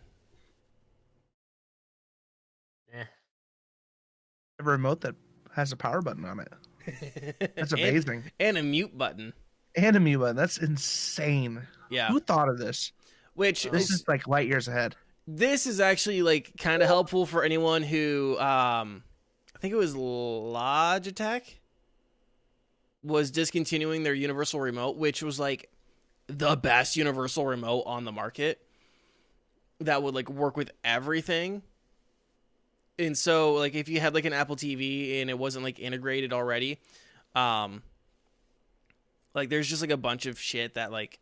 A remote that has a power button on it. That's amazing. And a mute button. And a mute button. That's insane. Yeah. Who thought of this? Which This is like light years ahead. This is actually like kind of helpful for anyone who, I think it was Logitech, was discontinuing their universal remote, which was like the best universal remote on the market that would like work with everything. And so like if you had like an Apple TV and it wasn't like integrated already, like there's just like a bunch of shit that like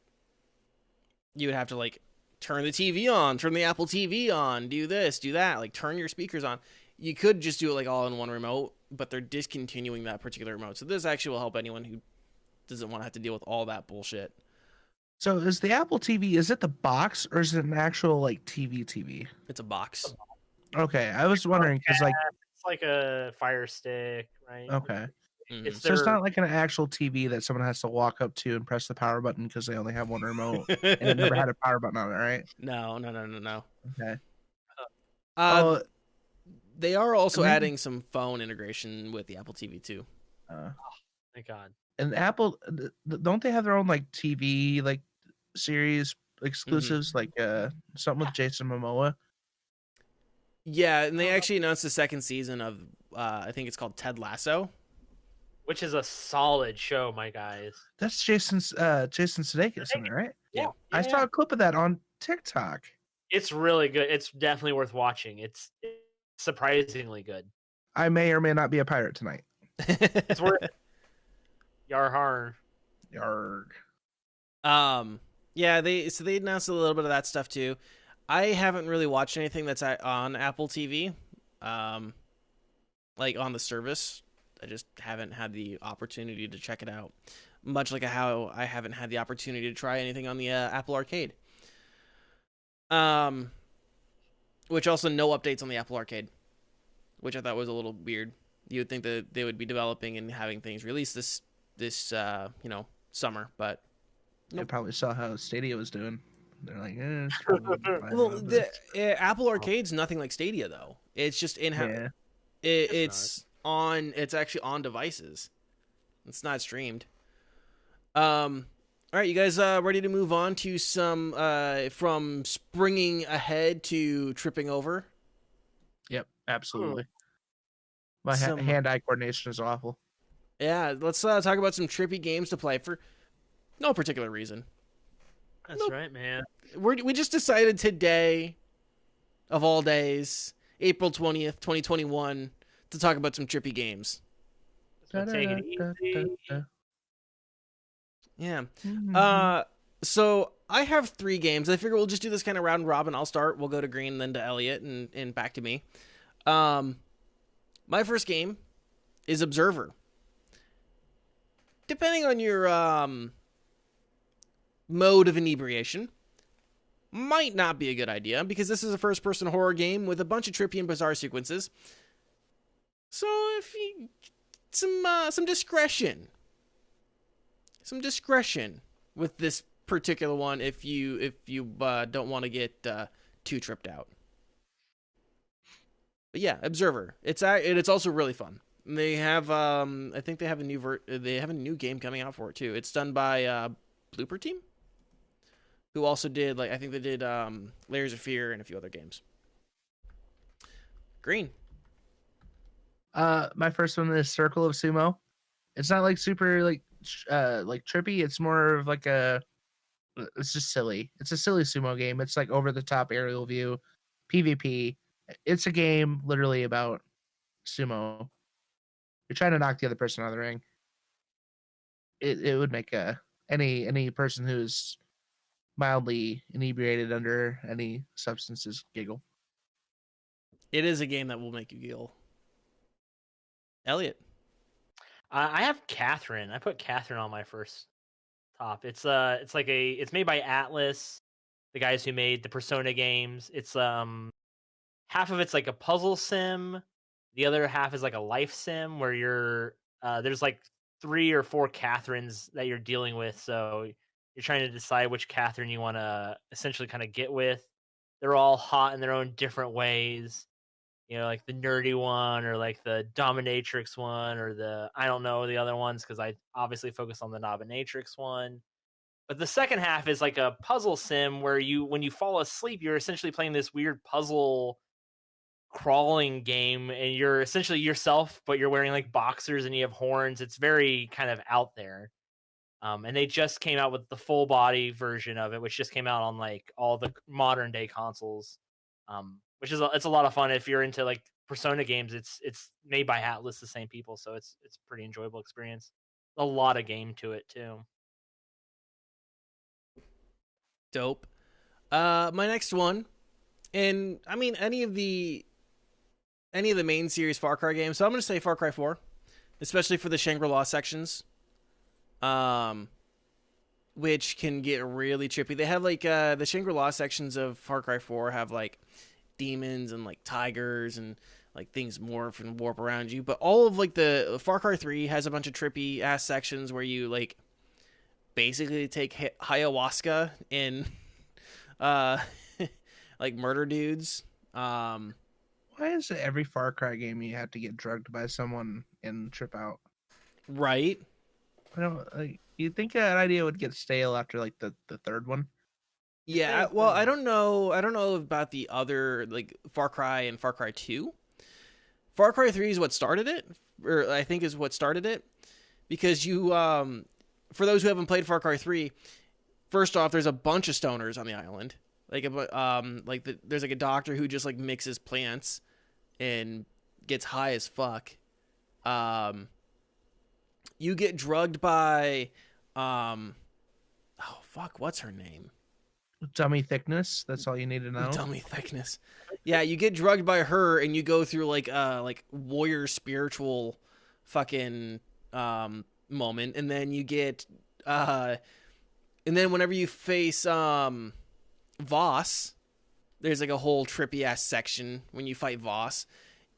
you would have to like turn the TV on, turn the Apple TV on, do this, do that, like turn your speakers on. You could just do it like all in one remote, but they're discontinuing that particular remote. So this actually will help anyone who doesn't want to have to deal with all that bullshit. So is the Apple TV, is it the box or is it an actual like TV? It's a box. Okay, I was wondering because like, It's like a Fire Stick, right? okay, Mhm. It's so it's their not like an actual TV that someone has to walk up to and press the power button because they only have one remote and it never had a power button on it, right? No. Okay. Uh, they are also maybe- adding some phone integration with the Apple TV too. my God. And Apple, don't they have their own like TV like series exclusives, like something with Jason Momoa? Yeah, and they actually announced the second season of I think it's called Ted Lasso. Which is a solid show, my guys. That's Jason Sudeikis, isn't it, right? Yeah. I saw a clip of that on TikTok. It's really good. It's definitely worth watching. It's surprisingly good. I may or may not be a pirate tonight. It's worth it. Yar har. Yarg. Yeah, they announced a little bit of that stuff too. I haven't really watched anything that's on Apple TV, like on the service. I just haven't had the opportunity to check it out. Much like how I haven't had the opportunity to try anything on the Apple Arcade. Which also no updates on the Apple Arcade, which I thought was a little weird. You would think that they would be developing and having things released this summer, but They probably saw how Stadia was doing. They're like, well, the Apple Arcade's nothing like Stadia though. It's just in-house. yeah. It's actually on devices. It's not streamed. All right, you guys ready to move on to some from springing ahead to tripping over? Yep, absolutely. My Some- hand-eye coordination is awful. Yeah, let's talk about some trippy games to play for no particular reason. That's Nope. right, man. We just decided today, of all days, April 20th, 2021, to talk about some trippy games. So take it easy. Yeah. Mhm. So I have 3 games. I figure we'll just do this kind of round robin. I'll start. We'll go to Green, then to Elliot, and back to me. My first game is Observer. Depending on your mode of inebriation, might not be a good idea because this is a first-person horror game with a bunch of trippy and bizarre sequences. So if you some discretion with this particular one if you don't want to get too tripped out. But yeah, Observer. It's also really fun. They have I think they have a new game coming out for it too. It's done by Blooper Team, who also did I think they did Layers of Fear and a few other games. Green. My first one is Circle of Sumo. It's not like super like trippy. It's more of like it's just silly. It's a silly sumo game. It's like over the top aerial view, PvP. It's a game literally about sumo. You're trying to knock the other person out of the ring. It would make any person who's mildly inebriated under any substances giggle. It is a game that will make you giggle. Elliot. I have Catherine. I put Catherine on my first top. It's made by Atlas, the guys who made the Persona games. It's half of it's like a puzzle sim, the other half is like a life sim where you're there's like 3 or 4 Catherines that you're dealing with, so you're trying to decide which Catherine you want to essentially kind of get with. They're all hot in their own different ways. You know, like the nerdy one or like the dominatrix one or the the other ones because I obviously focus on the dominatrix one. But the second half is like a puzzle sim where when you fall asleep, you're essentially playing this weird puzzle crawling game and you're essentially yourself, but you're wearing like boxers and you have horns. It's very kind of out there. And they just came out with the full body version of it, which just came out on like all the modern day consoles. Which is it's a lot of fun if you're into like Persona games. It's made by Atlas, the same people, so it's a pretty enjoyable experience. A lot of game to it too. Dope. My next one, and I mean any of the main series Far Cry games. So I'm gonna say Far Cry 4, especially for the Shangri-La sections. which can get really trippy. They have like the Shangri-La sections of Far Cry 4 have like demons and like tigers and like things morph and warp around you. But all of like the Far Cry 3 has a bunch of trippy ass sections where you like basically take ayahuasca and like murder dudes. Why is it every Far Cry game you have to get drugged by someone and trip out? Right. I don't like. You think that idea would get stale after like the third one? Yeah, well, I don't know about the other like Far Cry and Far Cry 2. Far Cry 3 is what started it, or I think is what started it, because you for those who haven't played Far Cry 3, first off, there's a bunch of stoners on the island. There's like a doctor who just like mixes plants and gets high as fuck. You get drugged by what's her name? Dummy thickness. That's all you need to know. Dummy thickness. Yeah, you get drugged by her and you go through like warrior spiritual fucking moment, and then you get and then whenever you face Voss, there's like a whole trippy ass section when you fight Voss.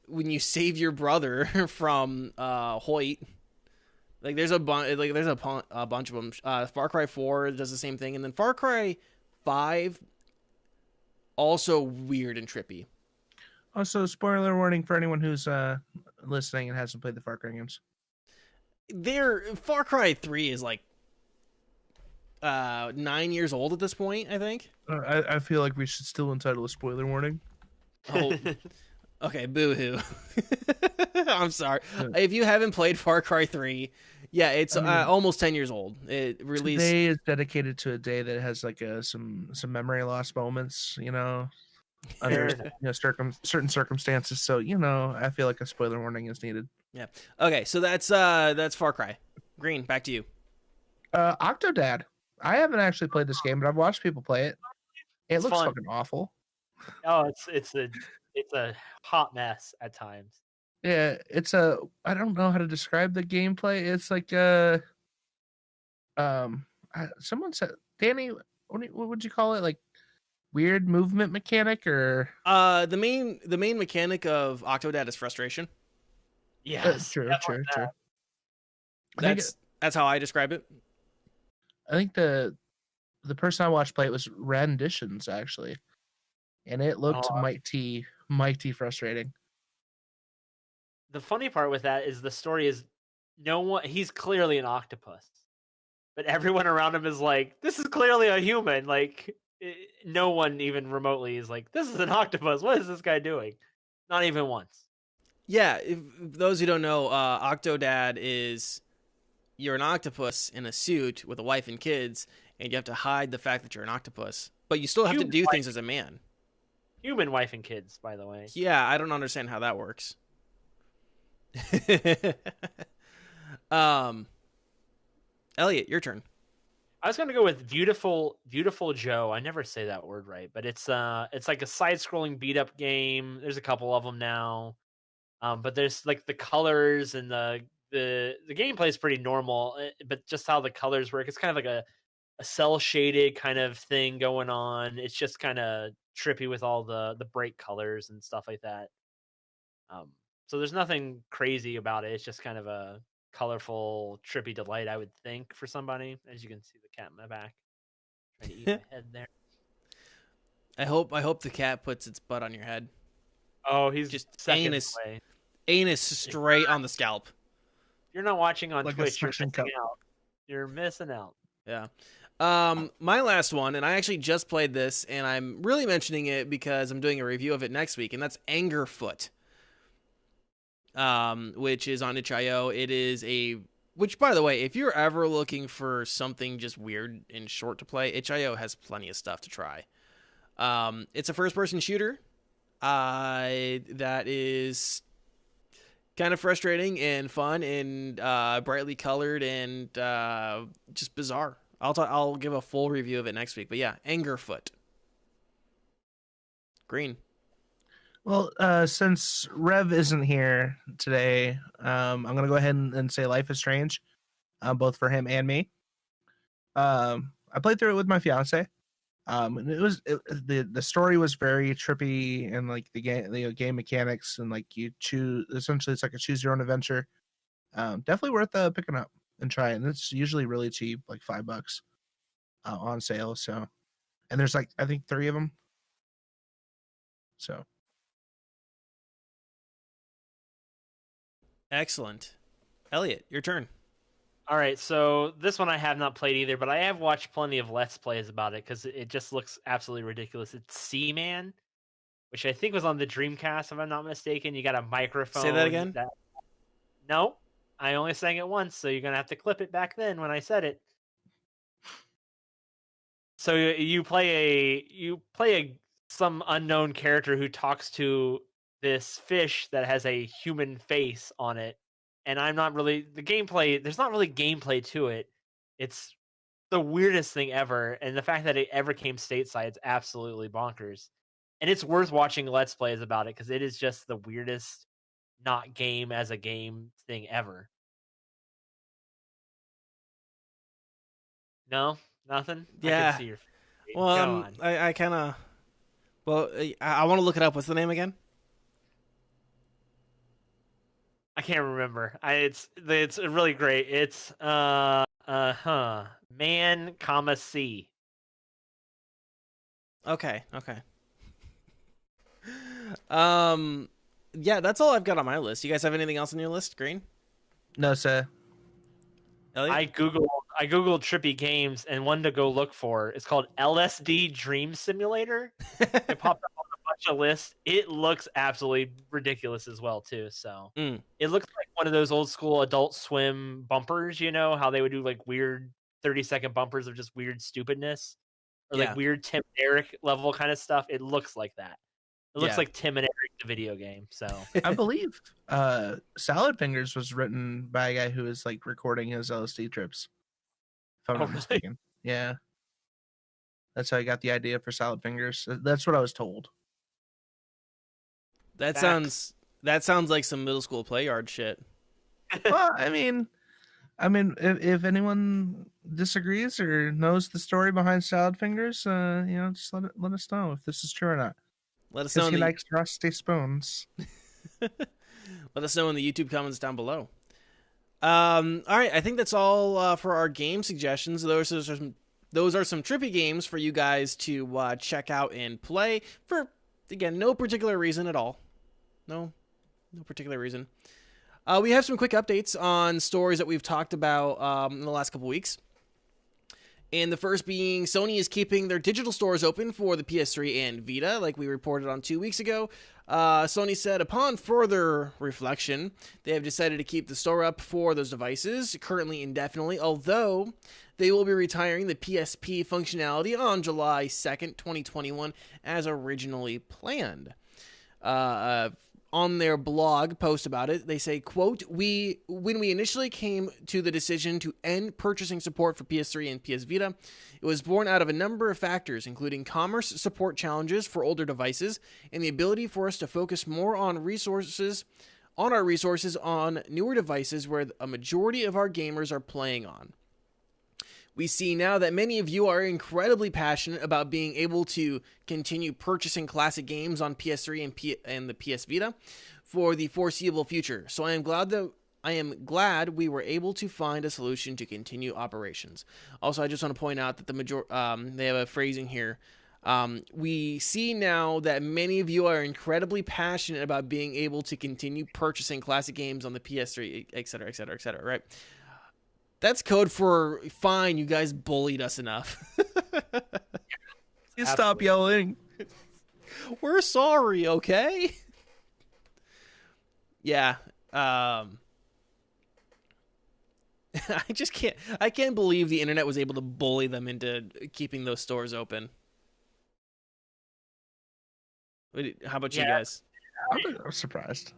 When you save your brother from Hoyt, like there's a bunch of them. Far Cry 4 does the same thing, and then Far Cry 5 also weird and trippy. Also, spoiler warning for anyone who's listening and hasn't played the Far Cry games. Far Cry 3 is like 9 years old at this point, I think. I feel like we should still entitle a spoiler warning. Oh, okay, boo-hoo. I'm sorry. If you haven't played Far Cry 3, yeah, it's almost 10 years old. It released. Today is dedicated to a day that has like some memory loss moments, under certain circumstances. So I feel like a spoiler warning is needed. Yeah. Okay, so that's Far Cry. Green, back to you. Octodad. I haven't actually played this game, but I've watched people play it. It looks fun. fucking awful. Oh, it's a hot mess at times. Yeah, I don't know how to describe the gameplay. It's like someone said, Danny, what would you call it? Like weird movement mechanic, or the main mechanic of Octodad is frustration. Yes, true. That's how I describe it. I think the person I watched play it was Renditions, actually, and it looked mighty frustrating. The funny part with that is the story is he's clearly an octopus, but everyone around him is like, this is clearly a human. Like no one even remotely is like, this is an octopus. What is this guy doing? Not even once. Yeah, if those who don't know, Octodad is you're an octopus in a suit with a wife and kids, and you have to hide the fact that you're an octopus, but you still have to do things as a man. Human wife and kids, by the way. Yeah, I don't understand how that works. Elliot, your turn. I was gonna go with Beautiful Joe. I never say that word right, but it's like a side-scrolling beat-up game. There's a couple of them now, but there's like the colors and the gameplay is pretty normal, but just how the colors work, it's kind of like a cell-shaded kind of thing going on. It's just kind of trippy with all the bright colors and stuff like that. So there's nothing crazy about it. It's just kind of a colorful, trippy delight, I would think, for somebody. As you can see the cat in my back trying to eat my head there. I hope the cat puts its butt on your head. Oh, he's just seconds anus straight on the scalp. If you're not watching on like Twitch, you're missing out. You're missing out. Yeah. My last one, and I actually just played this, and I'm really mentioning it because I'm doing a review of it next week, and that's Angerfoot. Which is on itch.io. It is which, by the way, if you're ever looking for something just weird and short to play, itch.io has plenty of stuff to try. It's a first-person shooter that is kind of frustrating and fun and brightly colored and just bizarre. I'll give a full review of it next week. But yeah, Angerfoot. Green. Well, since Rev isn't here today, I'm going to go ahead and say Life is Strange, both for him and me. I played through it with my fiance. And the story was very trippy, and like the game mechanics, and like you choose, essentially it's like a choose your own adventure. Definitely worth picking up and trying. It's usually really cheap, like $5 on sale. So, and there's like I think 3 of them. So Excellent. Elliot, your turn. All right, so this one I have not played either, but I have watched plenty of Let's Plays about it because it just looks absolutely ridiculous. It's Seaman, which I think was on the Dreamcast, if I'm not mistaken. You got a microphone. Say that again. No, I only sang it once, so you're gonna have to clip it back then when I said it. So you play some unknown character who talks to this fish that has a human face on it, and I'm not really the gameplay. There's not really gameplay to it. It's the weirdest thing ever, and the fact that it ever came stateside, it's absolutely bonkers. And it's worth watching Let's Plays about it because it is just the weirdest not game as a game thing ever. No, nothing. I Yeah. can see your. Well, Go on. I kind of. Well, I want to look it up. What's the name again? I can't remember. It's really great. It's man, comma C. Okay. Yeah, that's all I've got on my list. You guys have anything else on your list? Green? no, sir. Elliot? I googled Trippy games, and one to go look for. It's called LSD Dream Simulator. It popped up on a bunch of lists. It looks absolutely ridiculous as well too. So It looks like one of those old school Adult Swim bumpers. You know how they would do like weird 30-second bumpers of just weird stupidness, or like weird Tim and Eric level kind of stuff. It looks like that. It looks like Tim and Eric, the video game. So I believe Salad Fingers was written by a guy who was like recording his LSD trips. If I'm not mistaken. Yeah. That's how I got the idea for Salad Fingers. That's what I was told. That sounds like some middle school play yard shit. Well, I mean, if anyone disagrees or knows the story behind Salad Fingers, just let us know if this is true or not. Let us know. He likes rusty spoons. Let us know in the YouTube comments down below. All right, I think that's all for our game suggestions. Those are some trippy games for you guys to check out and play for, again, no particular reason at all. No particular reason. We have some quick updates on stories that we've talked about in the last couple weeks. And the first being Sony is keeping their digital stores open for the PS3 and Vita, like we reported on 2 weeks ago. Sony said upon further reflection, they have decided to keep the store up for those devices, currently indefinitely, although they will be retiring the PSP functionality on July 2nd, 2021, as originally planned. On their blog post about it, they say, quote, when we initially came to the decision to end purchasing support for PS3 and PS Vita, it was born out of a number of factors, including commerce support challenges for older devices and the ability for us to focus more on our resources on newer devices where a majority of our gamers are playing on. We see now that many of you are incredibly passionate about being able to continue purchasing classic games on PS3 and the PS Vita for the foreseeable future. So I am glad we were able to find a solution to continue operations. Also, I just want to point out that they have a phrasing here. We see now that many of you are incredibly passionate about being able to continue purchasing classic games on the PS3, et cetera, et cetera, et cetera, right? That's code for fine, you guys bullied us enough. You stop yelling. We're sorry, okay? Yeah. I can't believe the internet was able to bully them into keeping those stores open. How about you guys? I'm surprised.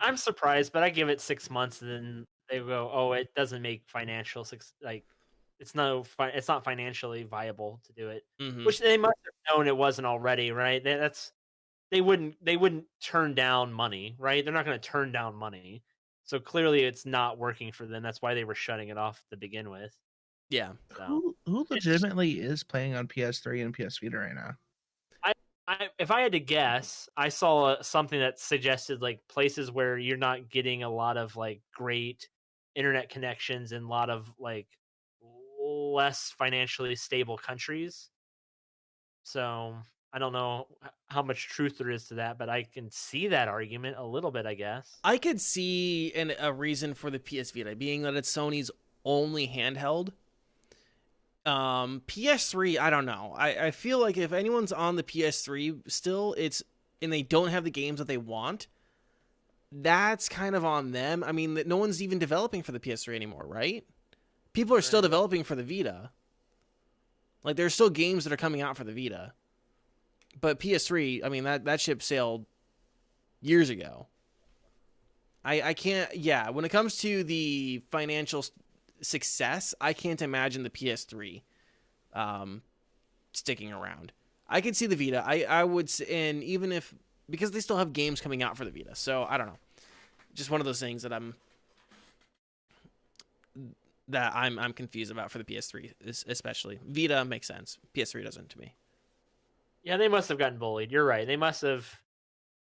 I'm surprised, but I give it 6 months, and then they go, "Oh, it doesn't make it's not financially viable to do it." Mm-hmm. Which they must have known it wasn't already, right? They wouldn't turn down money, right? They're not going to turn down money. So clearly, it's not working for them. That's why they were shutting it off to begin with. Yeah. So, Who legitimately is playing on PS3 and PS Vita right now? if I had to guess, I saw something that suggested like places where you're not getting a lot of like great internet connections in a lot of like less financially stable countries. So I don't know how much truth there is to that, but I can see that argument a little bit, I guess. I could see a reason for the PS Vita being that it's Sony's only handheld. PS3, I don't know. I feel like if anyone's on the PS3 still, and they don't have the games that they want, that's kind of on them. I mean, no one's even developing for the PS3 anymore, right? People are still developing for the Vita. Like, there's still games that are coming out for the Vita. But PS3, I mean, that ship sailed years ago. I can't, yeah, when it comes to the financial success, I can't imagine the PS3 sticking around. I could see the Vita. I would, and even if, because they still have games coming out for the Vita. So, I don't know. Just one of those things that I'm confused about for the PS3, especially. Vita makes sense. PS3 doesn't to me. Yeah, they must have gotten bullied. You're right. They must have,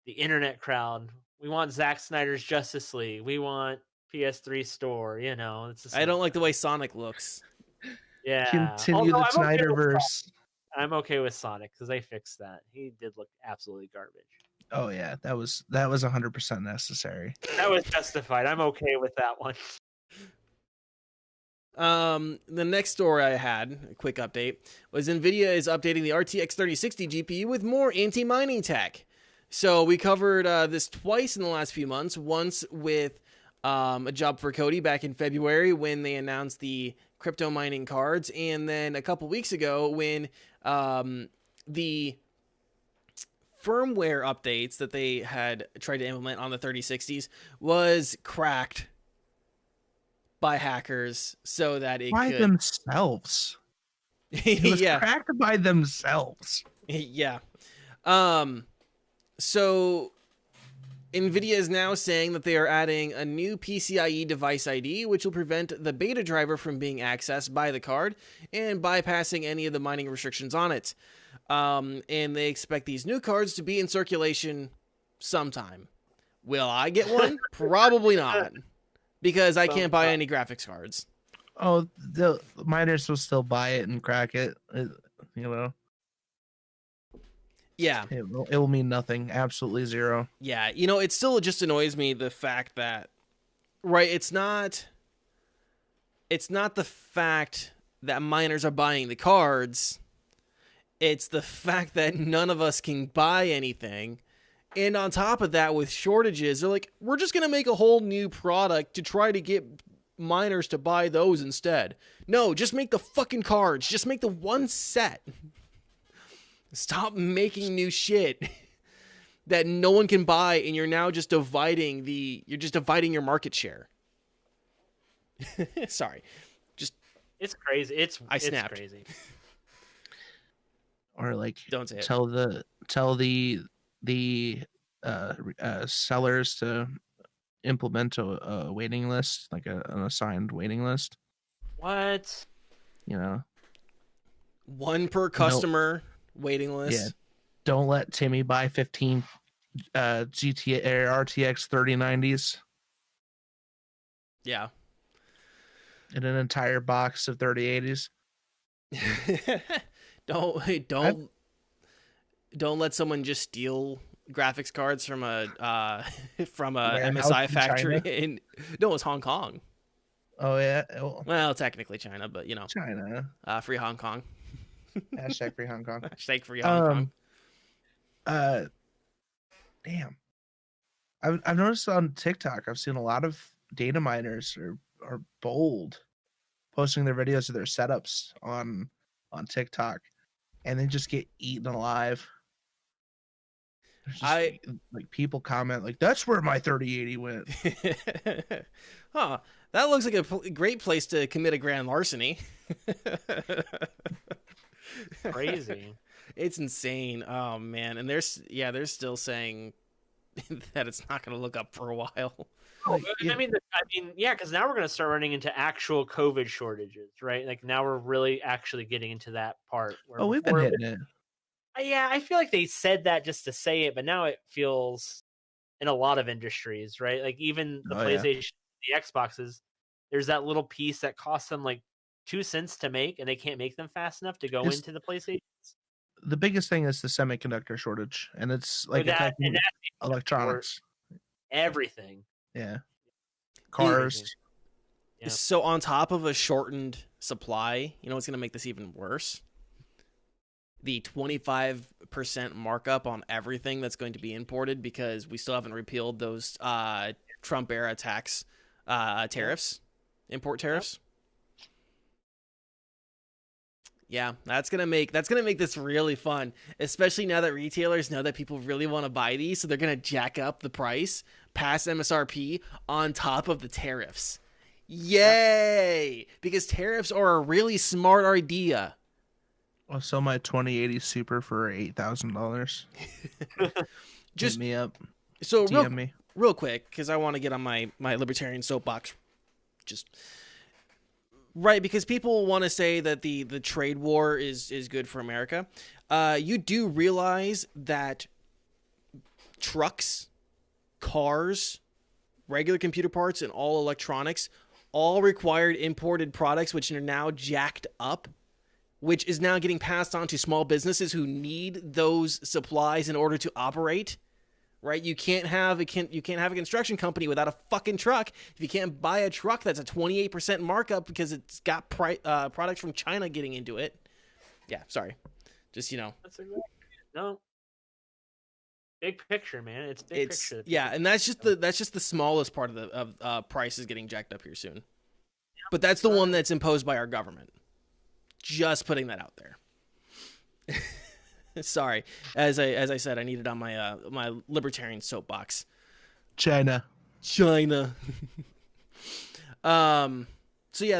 the internet crowd. We want Zack Snyder's Justice League. We want PS3 store. You know, it's the I don't like the way Sonic looks. Yeah. Continue the Snyderverse. I'm okay with Sonic because they fixed that. He did look absolutely garbage. Oh yeah, that was 100% necessary. That was justified. I'm okay with that one. The next story I had, a quick update, was NVIDIA is updating the RTX 3060 GPU with more anti-mining tech. So we covered this twice in the last few months. Once with a job for Cody back in February when they announced the crypto mining cards, and then a couple weeks ago when the firmware updates that they had tried to implement on the 3060s was cracked by hackers so that it by could themselves. It was cracked by themselves. Yeah. So NVIDIA is now saying that they are adding a new PCIe device ID, which will prevent the beta driver from being accessed by the card and bypassing any of the mining restrictions on it. And they expect these new cards to be in circulation sometime. Will I get one? Probably not, because I can't buy any graphics cards. Oh, the miners will still buy it and crack it, you know. Yeah. It will mean nothing. Absolutely zero. Yeah. You know, it still just annoys me, the fact that, right, it's not the fact that miners are buying the cards. It's the fact that none of us can buy anything. And on top of that, with shortages, they're like, we're just going to make a whole new product to try to get miners to buy those instead. No, just make the fucking cards. Just make the one set. Stop making new shit that no one can buy, and you're now just dividing your market share. Sorry. It's crazy. I snapped. It's crazy. Or like, don't say it. Tell the sellers to implement a waiting list, like an assigned waiting list. What? You know, one per customer waiting list. Yeah. Don't let Timmy buy 15 GTA or RTX 3090s. Yeah. In an entire box of 3080s. Don't let someone just steal graphics cards from a MSI factory. No, it's Hong Kong. Oh yeah. Well, technically China, but you know. China. Free Hong Kong. Hashtag free Hong Kong. Hashtag free Hong Kong. Damn. I've noticed on TikTok, I've seen a lot of data miners are bold posting their videos of their setups on TikTok, and they just get eaten alive. Like people comment like, that's where my 3080 went. Huh. That looks like a great place to commit a grand larceny. Crazy. It's insane. Oh man. And they're still saying that it's not going to look up for a while. Like, I mean, yeah, because now we're going to start running into actual COVID shortages, right? Like now we're really actually getting into that part. Where we've been hitting it. Yeah, I feel like they said that just to say it, but now it feels in a lot of industries, right? Like even the PlayStation, the Xboxes, there's that little piece that costs them like 2 cents to make, and they can't make them fast enough to go into the PlayStation. The biggest thing is the semiconductor shortage, and it's like affecting electronics, everything. Yeah, cars. Yeah. So on top of a shortened supply, you know what's going to make this even worse? The 25% markup on everything that's going to be imported, because we still haven't repealed those Trump era tax tariffs, import tariffs. Yeah, that's gonna make this really fun, especially now that retailers know that people really want to buy these, so they're gonna jack up the price past MSRP on top of the tariffs. Yay! Because tariffs are a really smart idea. I'll sell my 2080 Super for $8,000. Just hit me up. So DM me real quick, because I want to get on my libertarian soapbox. Just. Right, because people want to say that the trade war is good for America. You do realize that trucks, cars, regular computer parts, and all electronics all required imported products, which are now jacked up, which is now getting passed on to small businesses who need those supplies in order to operate. Right, you can't have a construction company without a fucking truck. If you can't buy a truck that's a 28% markup because it's got products from China getting into it. Yeah, sorry, just That's no. Big picture, man. It's big picture. Yeah, and that's just the smallest part of prices getting jacked up here soon. Yeah, but that's the one that's imposed by our government. Just putting that out there. Sorry, as I said, I needed on my my libertarian soapbox. China. So yeah,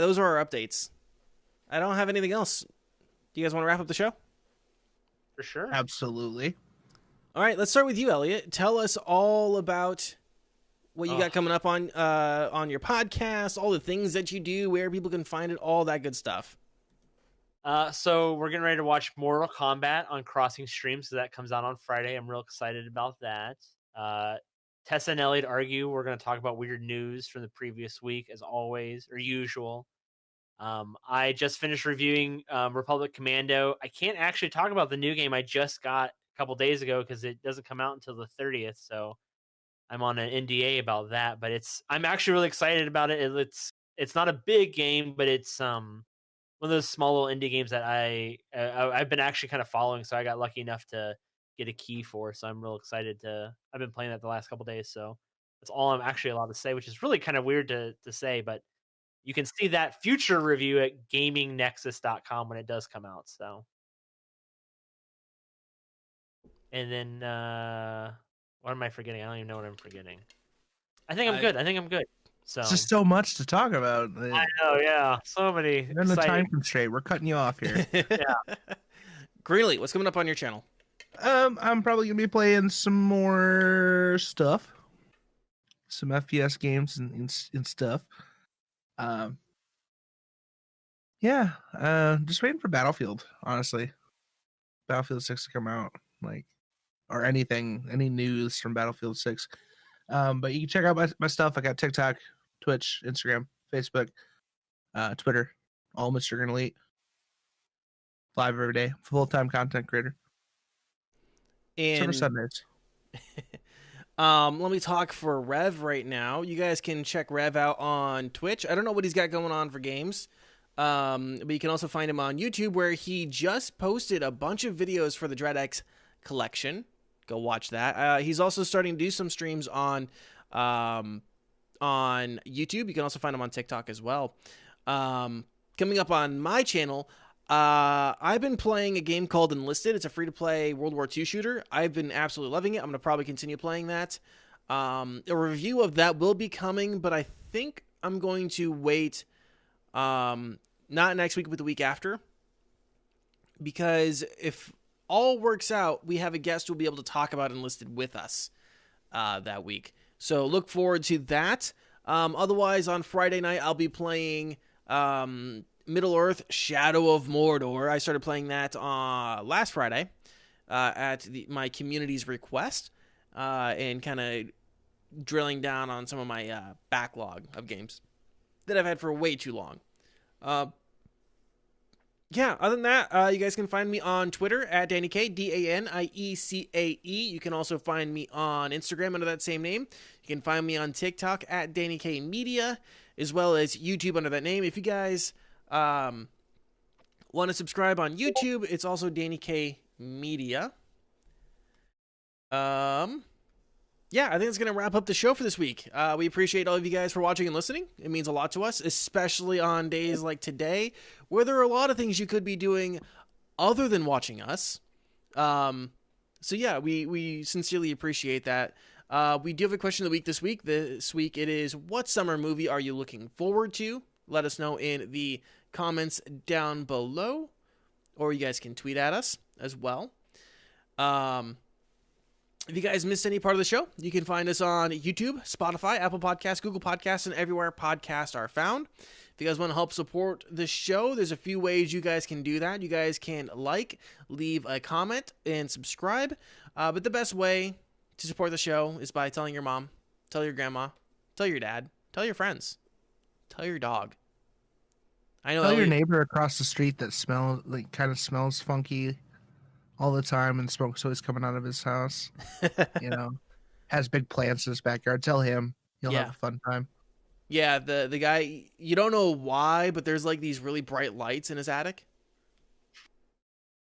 those are our updates. I don't have anything else. Do you guys want to wrap up the show? For sure. Absolutely. All right, let's start with you, Elliot. Tell us all about what you got coming up on your podcast, all the things that you do, where people can find it, all that good stuff. So we're getting ready to watch Mortal Kombat on Crossing Stream, so that comes out on Friday. I'm real excited about that. Tessa and Elliot argue. We're going to talk about weird news from the previous week, as always, or usual. I just finished reviewing Republic Commando. I can't actually talk about the new game I just got a couple days ago because it doesn't come out until the 30th, so I'm on an NDA about that. But I'm actually really excited about it. It's not a big game, but it's one of those small little indie games that I've been actually kind of following, so I got lucky enough to get a key for. So I'm real excited I've been playing that the last couple days, so that's all I'm actually allowed to say, which is really kind of weird to say, but you can see that future review at gamingnexus.com when it does come out. So, and then what am I forgetting? I don't even know what I'm forgetting. I think I'm good. So it's just so much to talk about. I know, yeah. So many. You're in the time constraint. We're cutting you off here. Yeah. Greeley, what's coming up on your channel? I'm probably gonna be playing some more stuff, some FPS games and stuff. Just waiting for Battlefield. Honestly, Battlefield 6 to come out, or any news from Battlefield 6. But you can check out my stuff. I got TikTok, Twitch, Instagram, Facebook, Twitter, all Mr. Green Elite. Live every day, full-time content creator. And Sundays. Let me talk for Rev right now. You guys can check Rev out on Twitch. I don't know what he's got going on for games. But you can also find him on YouTube, where he just posted a bunch of videos for the DreadX collection. Go watch that. He's also starting to do some streams on YouTube. You can also find him on TikTok as well. Coming up on my channel, I've been playing a game called Enlisted. It's a free-to-play World War II shooter. I've been absolutely loving it. I'm going to probably continue playing that. A review of that will be coming, but I think I'm going to wait, not next week, but the week after. Because if all works out, we have a guest who will be able to talk about Enlisted with us that week. So look forward to that. Otherwise, on Friday night, I'll be playing Middle-earth: Shadow of Mordor. I started playing that last Friday at my community's request, and kind of drilling down on some of my backlog of games that I've had for way too long. Yeah, other than that, you guys can find me on Twitter at DaniK, DaniEcaE. You can also find me on Instagram under that same name. You can find me on TikTok at DaniK Media, as well as YouTube under that name. If you guys want to subscribe on YouTube, it's also DaniK Media. Yeah, I think it's going to wrap up the show for this week. We appreciate all of you guys for watching and listening. It means a lot to us, especially on days like today, where there are a lot of things you could be doing other than watching us. So yeah, we sincerely appreciate that. We do have a question of the week this week. This week it is, what summer movie are you looking forward to? Let us know in the comments down below, or you guys can tweet at us as well. If you guys missed any part of the show, you can find us on YouTube, Spotify, Apple Podcasts, Google Podcasts, and everywhere podcasts are found. If you guys want to help support the show, there's a few ways you guys can do that. You guys can leave a comment, and subscribe. But the best way to support the show is by telling your mom, tell your grandma, tell your dad, tell your friends, tell your dog. I know Tell your Elliot, neighbor across the street that kind of smells funky all the time, and smoke's always coming out of his house. Has big plants in his backyard. Tell him. He'll have a fun time. Yeah, the guy, you don't know why, but there's like these really bright lights in his attic.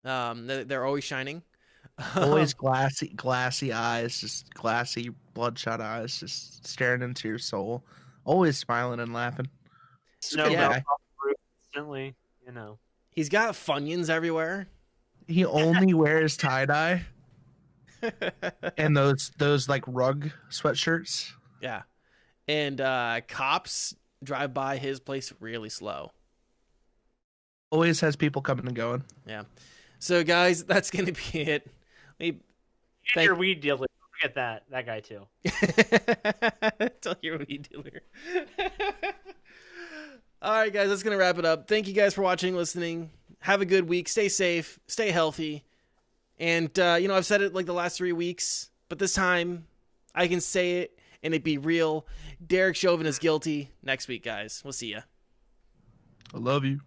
They're always shining. Always glassy eyes, just glassy, bloodshot eyes, just staring into your soul. Always smiling and laughing. Snow Yeah. melts off the roof instantly, He's got Funyuns everywhere. He only wears tie-dye and those like rug sweatshirts. Yeah. And cops drive by his place really slow. Always has people coming and going. Yeah. So, guys, that's going to be it. And your weed dealer. Don't forget that guy too. Tell your weed dealer. All right, guys, that's going to wrap it up. Thank you guys for watching, listening. Have a good week. Stay safe. Stay healthy. And, I've said it like the last 3 weeks, but this time I can say it and it be real. Derek Chauvin is guilty. Next week, guys. We'll see ya. I love you.